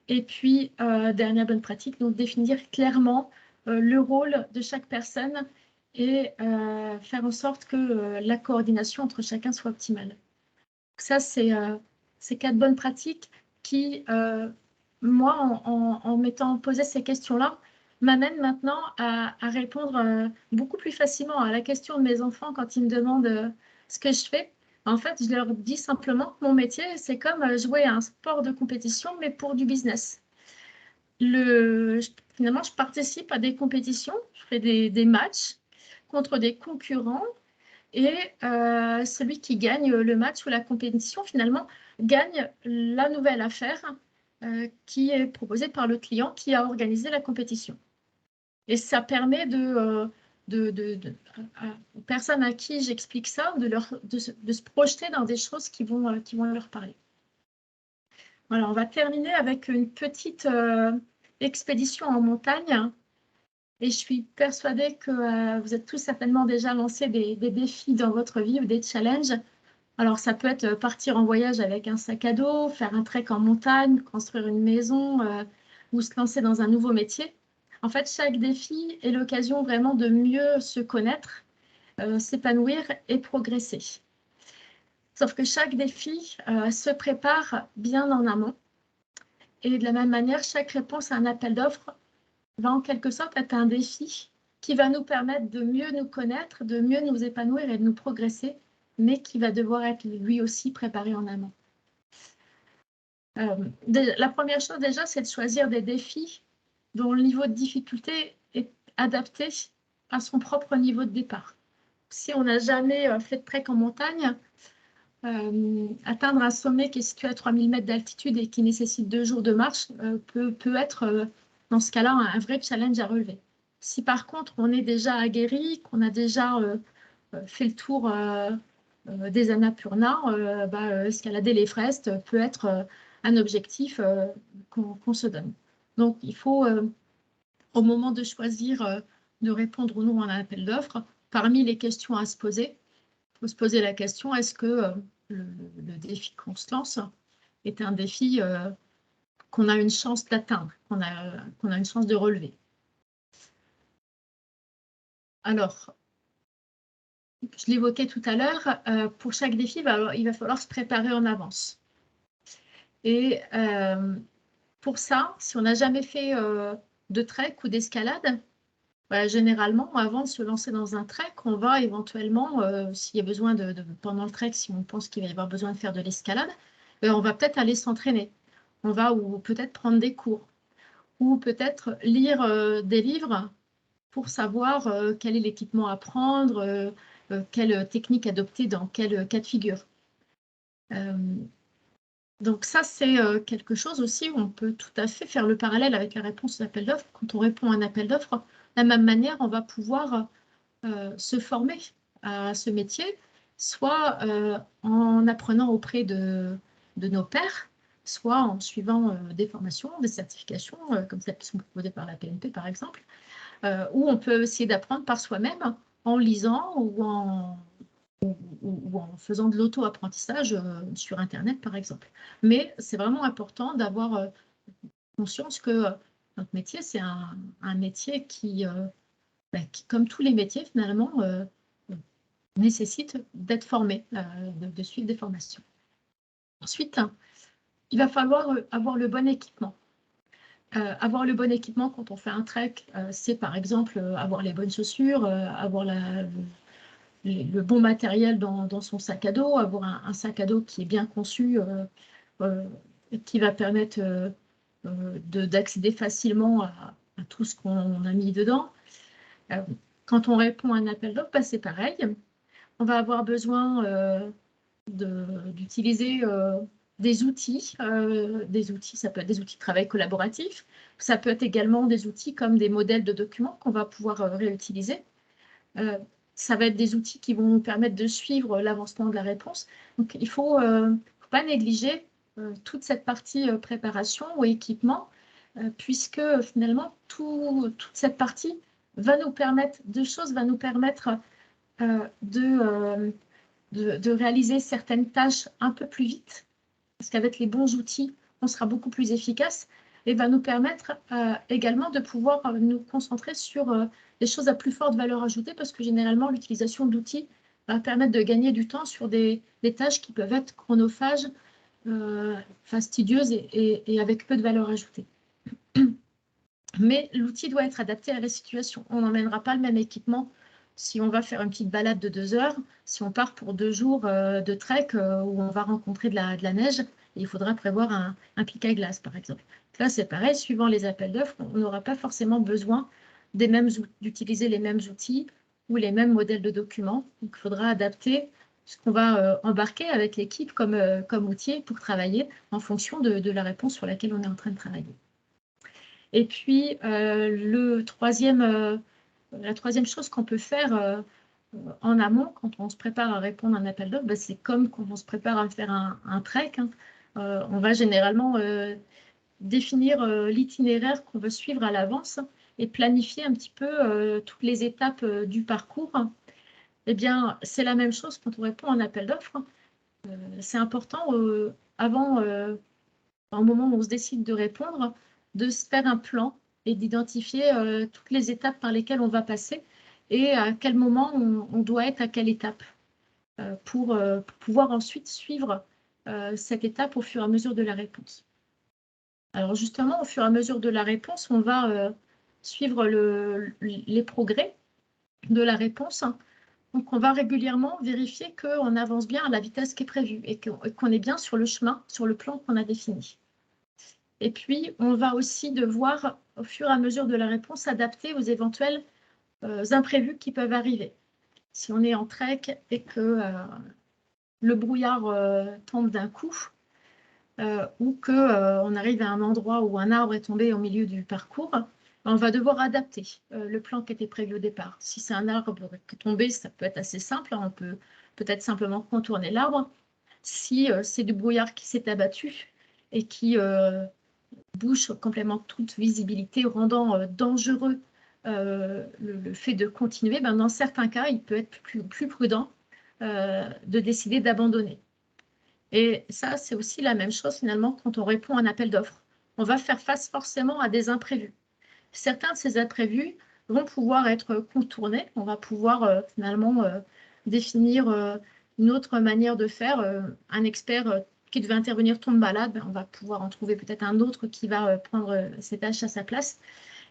Et puis, dernière bonne pratique, donc définir clairement le rôle de chaque personne et faire en sorte que la coordination entre chacun soit optimale. Donc ça, c'est 4 bonnes pratiques qui, moi, en m'étant posé ces questions-là, m'amènent maintenant à répondre beaucoup plus facilement à la question de mes enfants quand ils me demandent ce que je fais. En fait, je leur dis simplement que mon métier, c'est comme jouer à un sport de compétition, mais pour du business. finalement, je participe à des compétitions, je fais des matchs contre des concurrents et celui qui gagne le match ou la compétition, finalement, gagne la nouvelle affaire qui est proposée par le client qui a organisé la compétition. Et ça permet aux personnes à qui j'explique ça de se projeter dans des choses qui vont leur parler. Voilà, on va terminer avec une petite expédition en montagne. Et je suis persuadée que vous êtes tous certainement déjà lancé des défis dans votre vie ou des challenges. Alors, ça peut être partir en voyage avec un sac à dos, faire un trek en montagne, construire une maison ou se lancer dans un nouveau métier. En fait, chaque défi est l'occasion vraiment de mieux se connaître, s'épanouir et progresser. Sauf que chaque défi se prépare bien en amont. Et de la même manière, chaque réponse à un appel d'offres va en quelque sorte être un défi qui va nous permettre de mieux nous connaître, de mieux nous épanouir et de nous progresser, mais qui va devoir être lui aussi préparé en amont. La première chose déjà, c'est de choisir des défis dont le niveau de difficulté est adapté à son propre niveau de départ. Si on n'a jamais fait de trek en montagne, atteindre un sommet qui est situé à 3000 mètres d'altitude et qui nécessite 2 jours de marche peut être, dans ce cas-là, un vrai challenge à relever. Si par contre, on est déjà aguerri, qu'on a déjà fait le tour des Annapurna, escalader l'Everest peut être un objectif qu'on se donne. Donc, il faut, au moment de choisir de répondre ou non à un appel d'offres, parmi les questions à se poser, il faut se poser la question, est-ce que le défi qu'on se lance est un défi qu'on a une chance d'atteindre, qu'on a une chance de relever. Alors, je l'évoquais tout à l'heure, pour chaque défi, il va falloir se préparer en avance. Et pour ça, si on n'a jamais fait de trek ou d'escalade, généralement, avant de se lancer dans un trek, on va éventuellement, s'il y a besoin pendant le trek, si on pense qu'il va y avoir besoin de faire de l'escalade, on va peut-être aller s'entraîner. On va ou peut-être prendre des cours ou peut-être lire des livres pour savoir quel est l'équipement à prendre, quelle technique adopter dans quel cas de figure. Donc ça, c'est quelque chose aussi où on peut tout à fait faire le parallèle avec la réponse aux appels d'offres. Quand on répond à un appel d'offres, de la même manière, on va pouvoir se former à ce métier, soit en apprenant auprès de nos pairs, soit en suivant des formations, des certifications, comme celles qui sont proposées par la PNP, par exemple, ou on peut essayer d'apprendre par soi-même en lisant ou en faisant de l'auto-apprentissage sur Internet, par exemple. Mais c'est vraiment important d'avoir conscience que notre métier, c'est un métier qui, comme tous les métiers, finalement, nécessite d'être formé, de suivre des formations. Ensuite, il va falloir avoir le bon équipement. Avoir le bon équipement quand on fait un trek, c'est par exemple avoir les bonnes chaussures, avoir le bon matériel dans son sac à dos, avoir un sac à dos qui est bien conçu, qui va permettre d'accéder facilement à tout ce qu'on a mis dedans. Quand on répond à un appel d'offres, c'est pareil. On va avoir besoin d'utiliser des outils. Ça peut être des outils de travail collaboratif. Ça peut être également des outils comme des modèles de documents qu'on va pouvoir réutiliser. Ça va être des outils qui vont nous permettre de suivre l'avancement de la réponse. Donc, il ne faut pas négliger toute cette partie préparation ou équipement, puisque finalement, toute cette partie va nous permettre, de réaliser certaines tâches un peu plus vite, parce qu'avec les bons outils, on sera beaucoup plus efficace, et va nous permettre également de pouvoir nous concentrer sur des choses à plus forte valeur ajoutée, parce que généralement, l'utilisation d'outils va permettre de gagner du temps sur des tâches qui peuvent être chronophages, fastidieuses et avec peu de valeur ajoutée. Mais l'outil doit être adapté à la situation. On n'emmènera pas le même équipement si on va faire une petite balade de 2 heures, si on part pour 2 jours de trek où on va rencontrer de la neige, il faudra prévoir un pic à glace, par exemple. Là, c'est pareil, suivant les appels d'offres, on n'aura pas forcément besoin d'utiliser les mêmes outils ou les mêmes modèles de documents. Donc, il faudra adapter ce qu'on va embarquer avec l'équipe comme outil pour travailler en fonction de la réponse sur laquelle on est en train de travailler. Et puis, la troisième chose qu'on peut faire en amont, quand on se prépare à répondre à un appel d'offres, c'est comme quand on se prépare à faire un trek. On va généralement définir l'itinéraire qu'on veut suivre à l'avance et planifier un petit peu toutes les étapes du parcours. Eh bien, c'est la même chose quand on répond à un appel d'offres. C'est important, au moment où on se décide de répondre, de se faire un plan et d'identifier toutes les étapes par lesquelles on va passer et à quel moment on doit être à quelle étape pour pouvoir ensuite suivre cette étape au fur et à mesure de la réponse. Alors justement, au fur et à mesure de la réponse, on va suivre les progrès de la réponse. Donc, on va régulièrement vérifier qu'on avance bien à la vitesse qui est prévue et qu'on est bien sur le chemin, sur le plan qu'on a défini. Et puis, on va aussi devoir, au fur et à mesure de la réponse, s'adapter aux éventuels imprévus qui peuvent arriver. Si on est en trek et que le brouillard tombe d'un coup, ou qu'on arrive à un endroit où un arbre est tombé au milieu du parcours, on va devoir adapter le plan qui était prévu au départ. Si c'est un arbre qui est tombé, ça peut être assez simple. On peut peut-être simplement contourner l'arbre. Si c'est du brouillard qui s'est abattu et qui bouche complètement toute visibilité, rendant dangereux le fait de continuer, dans certains cas, il peut être plus prudent de décider d'abandonner. Et ça, c'est aussi la même chose finalement quand on répond à un appel d'offres. On va faire face forcément à des imprévus. Certains de ces imprévus vont pouvoir être contournés. On va pouvoir finalement définir une autre manière de faire. Un expert qui devait intervenir tombe malade, on va pouvoir en trouver peut-être un autre qui va prendre ces tâches à sa place.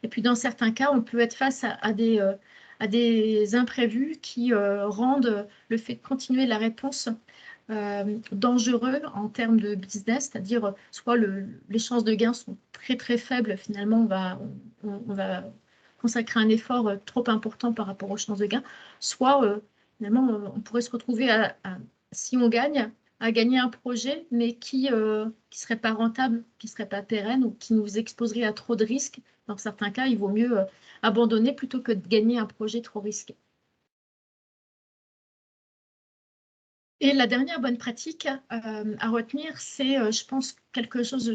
Et puis dans certains cas, on peut être face à des imprévus qui rendent le fait de continuer la réponse dangereux en termes de business, c'est-à-dire soit les chances de gain sont très très faibles, finalement on va consacrer un effort trop important par rapport aux chances de gain, soit finalement on pourrait se retrouver si on gagne, à gagner un projet, mais qui serait pas rentable, qui serait pas pérenne ou qui nous exposerait à trop de risques. Dans certains cas, il vaut mieux abandonner plutôt que de gagner un projet trop risqué. Et la dernière bonne pratique à retenir, c'est, je pense, quelque chose,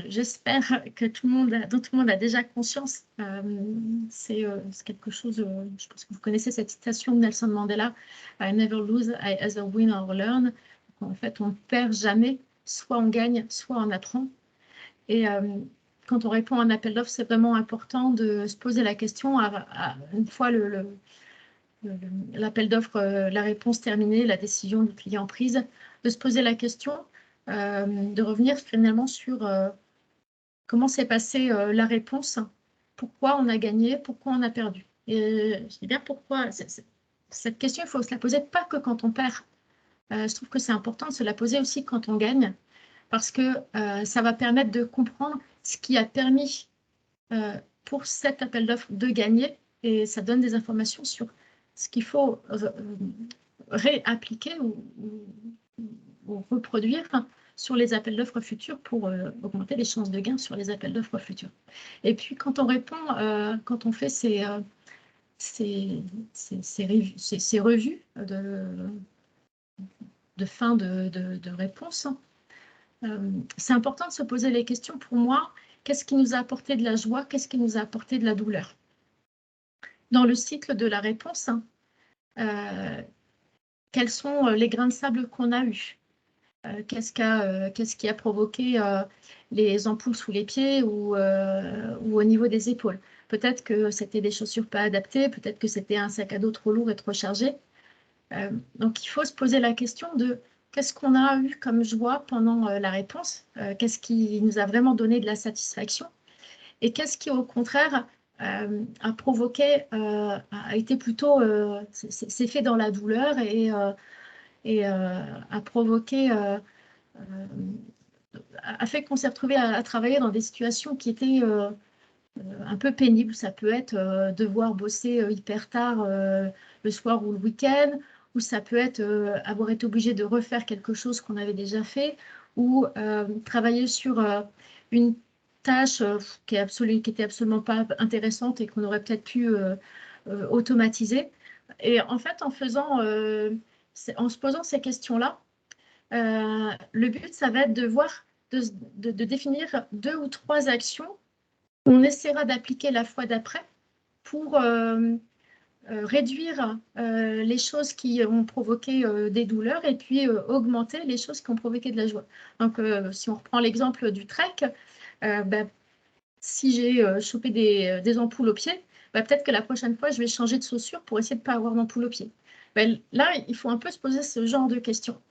j'espère que dont tout le monde a déjà conscience. C'est quelque chose, je pense que vous connaissez cette citation de Nelson Mandela, I never lose, I either win or learn. En fait, on ne perd jamais, soit on gagne, soit on apprend. Et quand on répond à un appel d'offres, c'est vraiment important de se poser la question, une fois l'appel d'offres, la réponse terminée, la décision du client prise, de se poser la question, de revenir finalement sur comment s'est passée la réponse, pourquoi on a gagné, pourquoi on a perdu. Et je dis bien pourquoi. Cette question, il faut se la poser pas que quand on perd. Je trouve que c'est important de se la poser aussi quand on gagne, parce que ça va permettre de comprendre ce qui a permis pour cet appel d'offres de gagner, et ça donne des informations sur ce qu'il faut réappliquer ou reproduire sur les appels d'offres futurs pour augmenter les chances de gain sur les appels d'offres futurs. Et puis, quand on répond, quand on fait ces revues de fin de réponse, c'est important de se poser les questions. Pour moi, qu'est-ce qui nous a apporté de la joie? Qu'est-ce qui nous a apporté de la douleur? Dans le cycle de la réponse, quels sont les grains de sable qu'on a eus? Qu'est-ce qui a provoqué les ampoules sous les pieds ou au niveau des épaules? Peut-être que c'était des chaussures pas adaptées, peut-être que c'était un sac à dos trop lourd et trop chargé. Donc, il faut se poser la question de qu'est-ce qu'on a eu comme joie pendant la réponse? Qu'est-ce qui nous a vraiment donné de la satisfaction? Et qu'est-ce qui, au contraire, a provoqué, a été plutôt, c'est fait dans la douleur et a provoqué a fait qu'on s'est retrouvé à travailler dans des situations qui étaient un peu pénibles. Ça peut être devoir bosser hyper tard le soir ou le week-end, ou ça peut être avoir été obligé de refaire quelque chose qu'on avait déjà fait, ou travailler sur une tâche qui était absolument pas intéressante et qu'on aurait peut-être pu automatiser. Et en fait, en se posant ces questions-là, le but, ça va être de définir 2 ou 3 actions qu'on essaiera d'appliquer la fois d'après pour réduire les choses qui ont provoqué des douleurs et puis augmenter les choses qui ont provoqué de la joie. Donc, si on reprend l'exemple du trek, ben, si j'ai chopé des ampoules au pied, ben, peut-être que la prochaine fois, je vais changer de chaussure pour essayer de ne pas avoir d'ampoules au pied. Ben, là, il faut un peu se poser ce genre de questions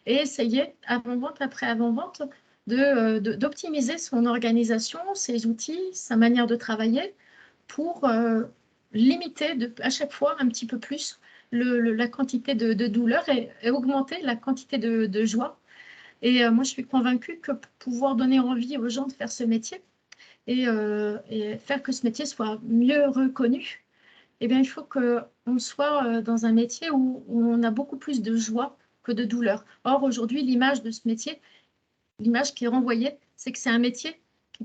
et essayer, avant-vente après avant-vente, d'optimiser son organisation, ses outils, sa manière de travailler pour limiter à chaque fois un petit peu plus la quantité de douleur et augmenter la quantité de joie. Et moi, je suis convaincue que pour pouvoir donner envie aux gens de faire ce métier et faire que ce métier soit mieux reconnu, eh bien, il faut qu'on soit dans un métier où on a beaucoup plus de joie que de douleur. Or, aujourd'hui, l'image de ce métier, l'image qui est renvoyée, c'est que c'est un métier qui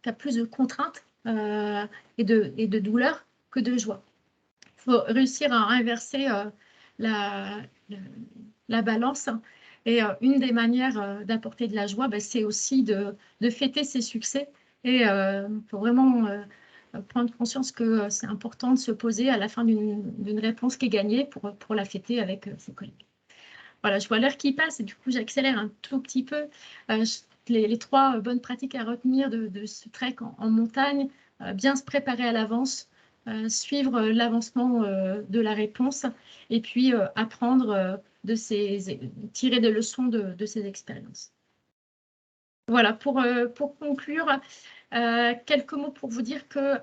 a plus de contraintes et de douleurs que de joie. Il faut réussir à inverser la, la balance. Et une des manières d'apporter de la joie, ben, c'est aussi de fêter ses succès. Et il faut vraiment prendre conscience que c'est important de se poser à la fin d'une réponse qui est gagnée pour la fêter avec ses collègues. Voilà, je vois l'heure qui passe et du coup, j'accélère un tout petit peu. Les 3 bonnes pratiques à retenir de ce trek en montagne, bien se préparer à l'avance, suivre l'avancement de la réponse et puis apprendre tirer des leçons de ces expériences. Voilà, pour conclure, quelques mots pour vous dire que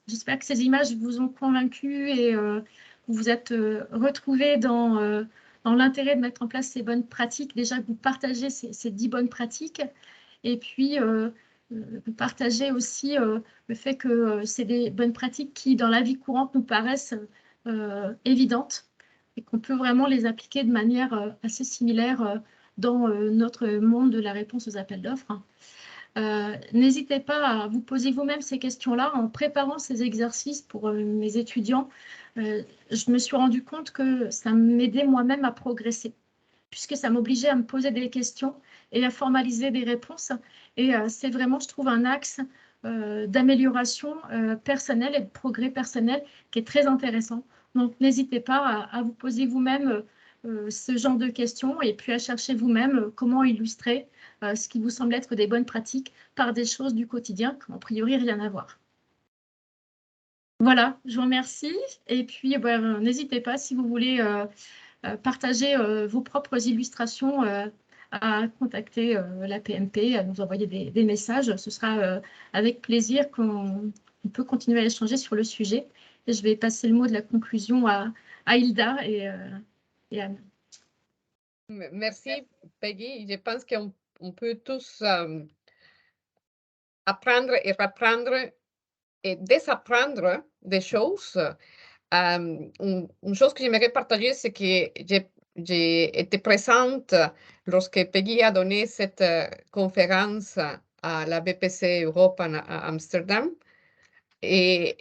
j'espère que ces images vous ont convaincu et vous vous êtes retrouvés dans l'intérêt de mettre en place ces bonnes pratiques. Déjà, vous partagez ces 10 bonnes pratiques et puis vous partagez aussi le fait que c'est des bonnes pratiques qui, dans la vie courante, nous paraissent évidentes et qu'on peut vraiment les appliquer de manière assez similaire dans notre monde de la réponse aux appels d'offres. N'hésitez pas à vous poser vous-même ces questions-là. En préparant ces exercices pour mes étudiants, je me suis rendu compte que ça m'aidait moi-même à progresser, puisque ça m'obligeait à me poser des questions et à formaliser des réponses. Et c'est vraiment, je trouve, un axe d'amélioration personnelle et de progrès personnel qui est très intéressant. Donc, n'hésitez pas à vous poser vous-même ce genre de questions et puis à chercher vous-même comment illustrer ce qui vous semble être des bonnes pratiques par des choses du quotidien qui n'ont a priori rien à voir. Voilà, je vous remercie. Et puis, n'hésitez pas si vous voulez partager vos propres illustrations à contacter la PMP, à nous envoyer des messages. Ce sera avec plaisir qu'on peut continuer à échanger sur le sujet. Et je vais passer le mot de la conclusion à Hilda et Anne. Merci, Peggy. Je pense qu'on peut tous apprendre et reprendre et désapprendre des choses. Une chose que j'aimerais partager, c'est que j'ai été présente lorsque Peggy a donné cette conférence à la BPC Europe à Amsterdam et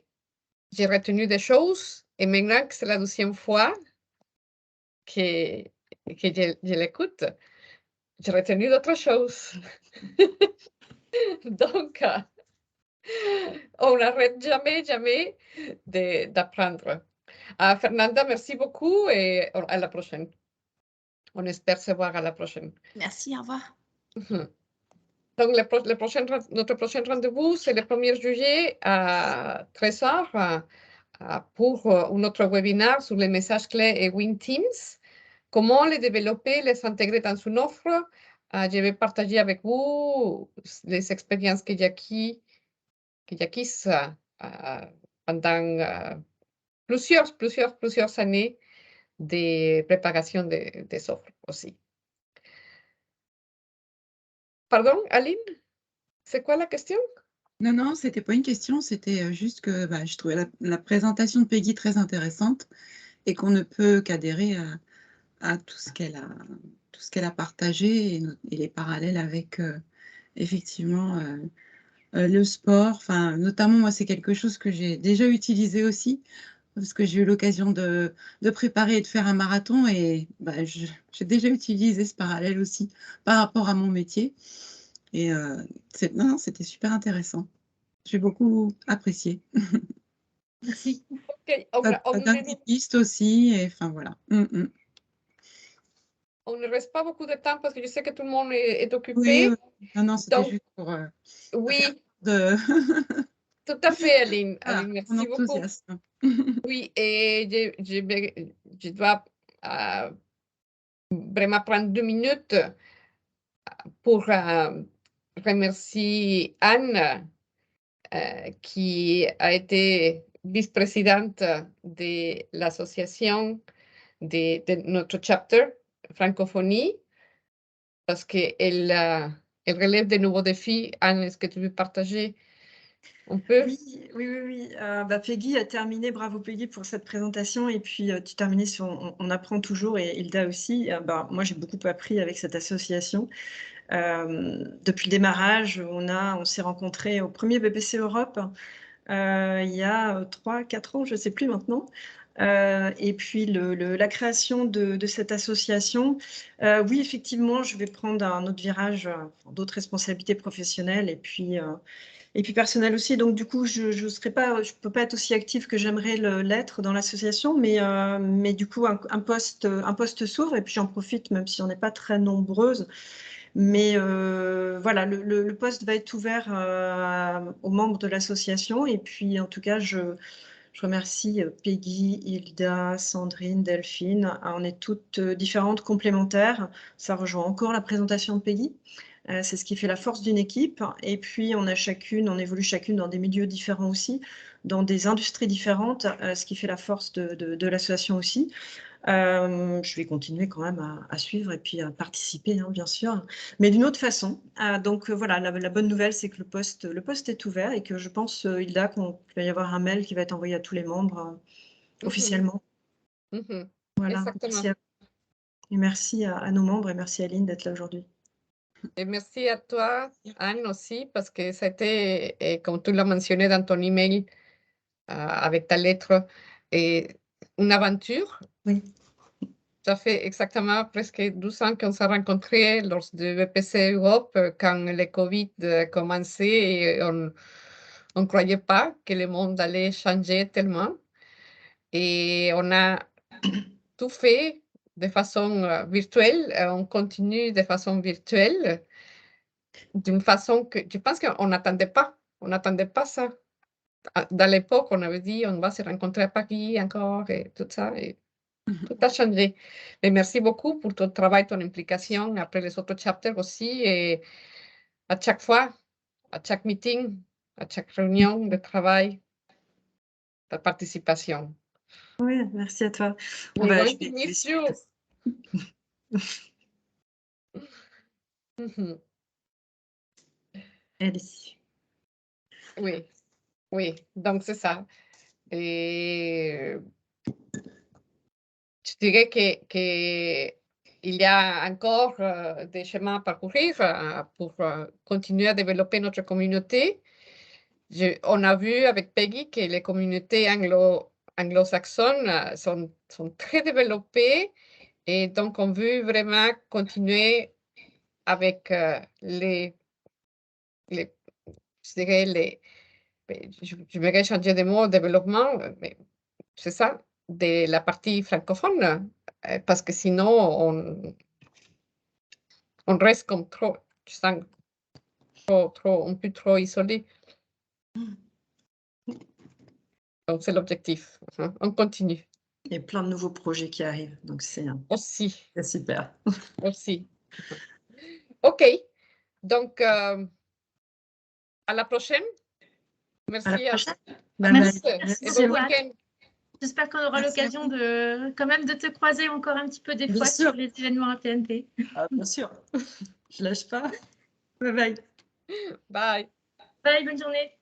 j'ai retenu des choses et maintenant que c'est la 2e fois que je l'écoute, j'ai retenu d'autres choses. Donc, on n'arrête jamais, jamais d'apprendre. Fernanda, merci beaucoup et à la prochaine. On espère se voir à la prochaine. Merci, au revoir. Donc, notre prochain rendez-vous, c'est le 1er juillet à 13h pour un autre webinaire sur les messages clés et WinTeams. Comment les développer, les intégrer dans une offre. Je vais partager avec vous les expériences que j'ai acquises pendant plusieurs années de préparation des offres aussi. Pardon, Aline? C'est quoi la question? Non, non, c'était pas une question, c'était juste que je trouvais la présentation de Peggy très intéressante et qu'on ne peut qu'adhérer à tout ce qu'elle a partagé et les parallèles avec effectivement le sport. Enfin, notamment, moi, c'est quelque chose que j'ai déjà utilisé aussi parce que j'ai eu l'occasion de préparer et de faire un marathon et j'ai déjà utilisé ce parallèle aussi par rapport à mon métier. Et non, c'était super intéressant. J'ai beaucoup apprécié. Merci. Ok, Ça donne des pistes aussi, et enfin voilà. on ne reste pas beaucoup de temps parce que je sais que tout le monde est occupé. Oui. Non, c'était Donc, juste pour oui, de tout à fait, Aline. voilà, Aline, mon merci beaucoup. enthousiasme. Oui, et je dois vraiment prendre 2 minutes pour remercier Anne, qui a été vice-présidente de l'association de notre chapter francophonie, parce qu'elle relève de nouveaux défis. Anne, est-ce que tu veux partager un peu? Oui. Peggy a terminé, bravo Peggy pour cette présentation, et puis tu terminais sur on apprend toujours, et Hilda aussi. Moi j'ai beaucoup appris avec cette association. Depuis le démarrage, on s'est rencontrés au premier BPC Europe il y a 3-4 ans, je ne sais plus maintenant. Et puis la création de cette association, oui, effectivement, je vais prendre un autre virage, d'autres responsabilités professionnelles et puis personnelles aussi. Donc, du coup, je peux pas être aussi active que j'aimerais l'être dans l'association, mais du coup, un poste s'ouvre, et puis j'en profite, même si on n'est pas très nombreuses. Mais voilà, le poste va être ouvert aux membres de l'association. Et puis, en tout cas, je remercie Peggy, Hilda, Sandrine, Delphine. On est toutes différentes, complémentaires. Ça rejoint encore la présentation de Peggy. C'est ce qui fait la force d'une équipe. Et puis, on évolue chacune dans des milieux différents aussi, dans des industries différentes, ce qui fait la force de l'association aussi. Je vais continuer quand même à suivre et puis à participer, hein, bien sûr, mais d'une autre façon. Donc voilà, la bonne nouvelle, c'est que le poste est ouvert, et que je pense, Hilda, qu'il va y avoir un mail qui va être envoyé à tous les membres officiellement. Voilà. Exactement. Merci à nos membres, et merci à Aline d'être là aujourd'hui. Et merci à toi, Anne, aussi, parce que ça a été, comme tu l'as mentionné dans ton email, avec ta lettre, une aventure. Oui. Ça fait exactement presque 12 ans qu'on s'est rencontrés lors de BPC Europe, quand le Covid commençait, et on ne croyait pas que le monde allait changer tellement. Et on a tout fait de façon virtuelle, on continue de façon virtuelle, d'une façon que je pense qu'on n'attendait pas. On n'attendait pas ça. Dans l'époque, on avait dit on va se rencontrer à Paris encore et tout ça. Et tout a changé. Mais merci beaucoup pour ton travail, ton implication après les autres chapters aussi. Et à chaque fois, à chaque meeting, à chaque réunion de travail, ta participation. Oui, merci à toi. We're going to miss you. Allez. Oui, donc c'est ça. Et je dirais qu'il y a encore des chemins à parcourir pour continuer à développer notre communauté. On a vu avec Peggy que les communautés anglo-saxonnes sont très développées, et donc on veut vraiment continuer avec je dirais je vais changer de mot, développement, mais c'est ça, de la partie francophone, parce que sinon on reste comme trop, je sens, un peu trop isolé. Donc c'est l'objectif. On continue. Il y a plein de nouveaux projets qui arrivent, donc c'est super. Aussi. OK. Donc, à la prochaine. Merci. À la prochaine. Merci. Et bon week-end. J'espère qu'on aura l'occasion quand même de te croiser encore un petit peu des fois sur les événements à TNT. Bien sûr. Je lâche pas. Bye bye. Bye. Bye, bonne journée.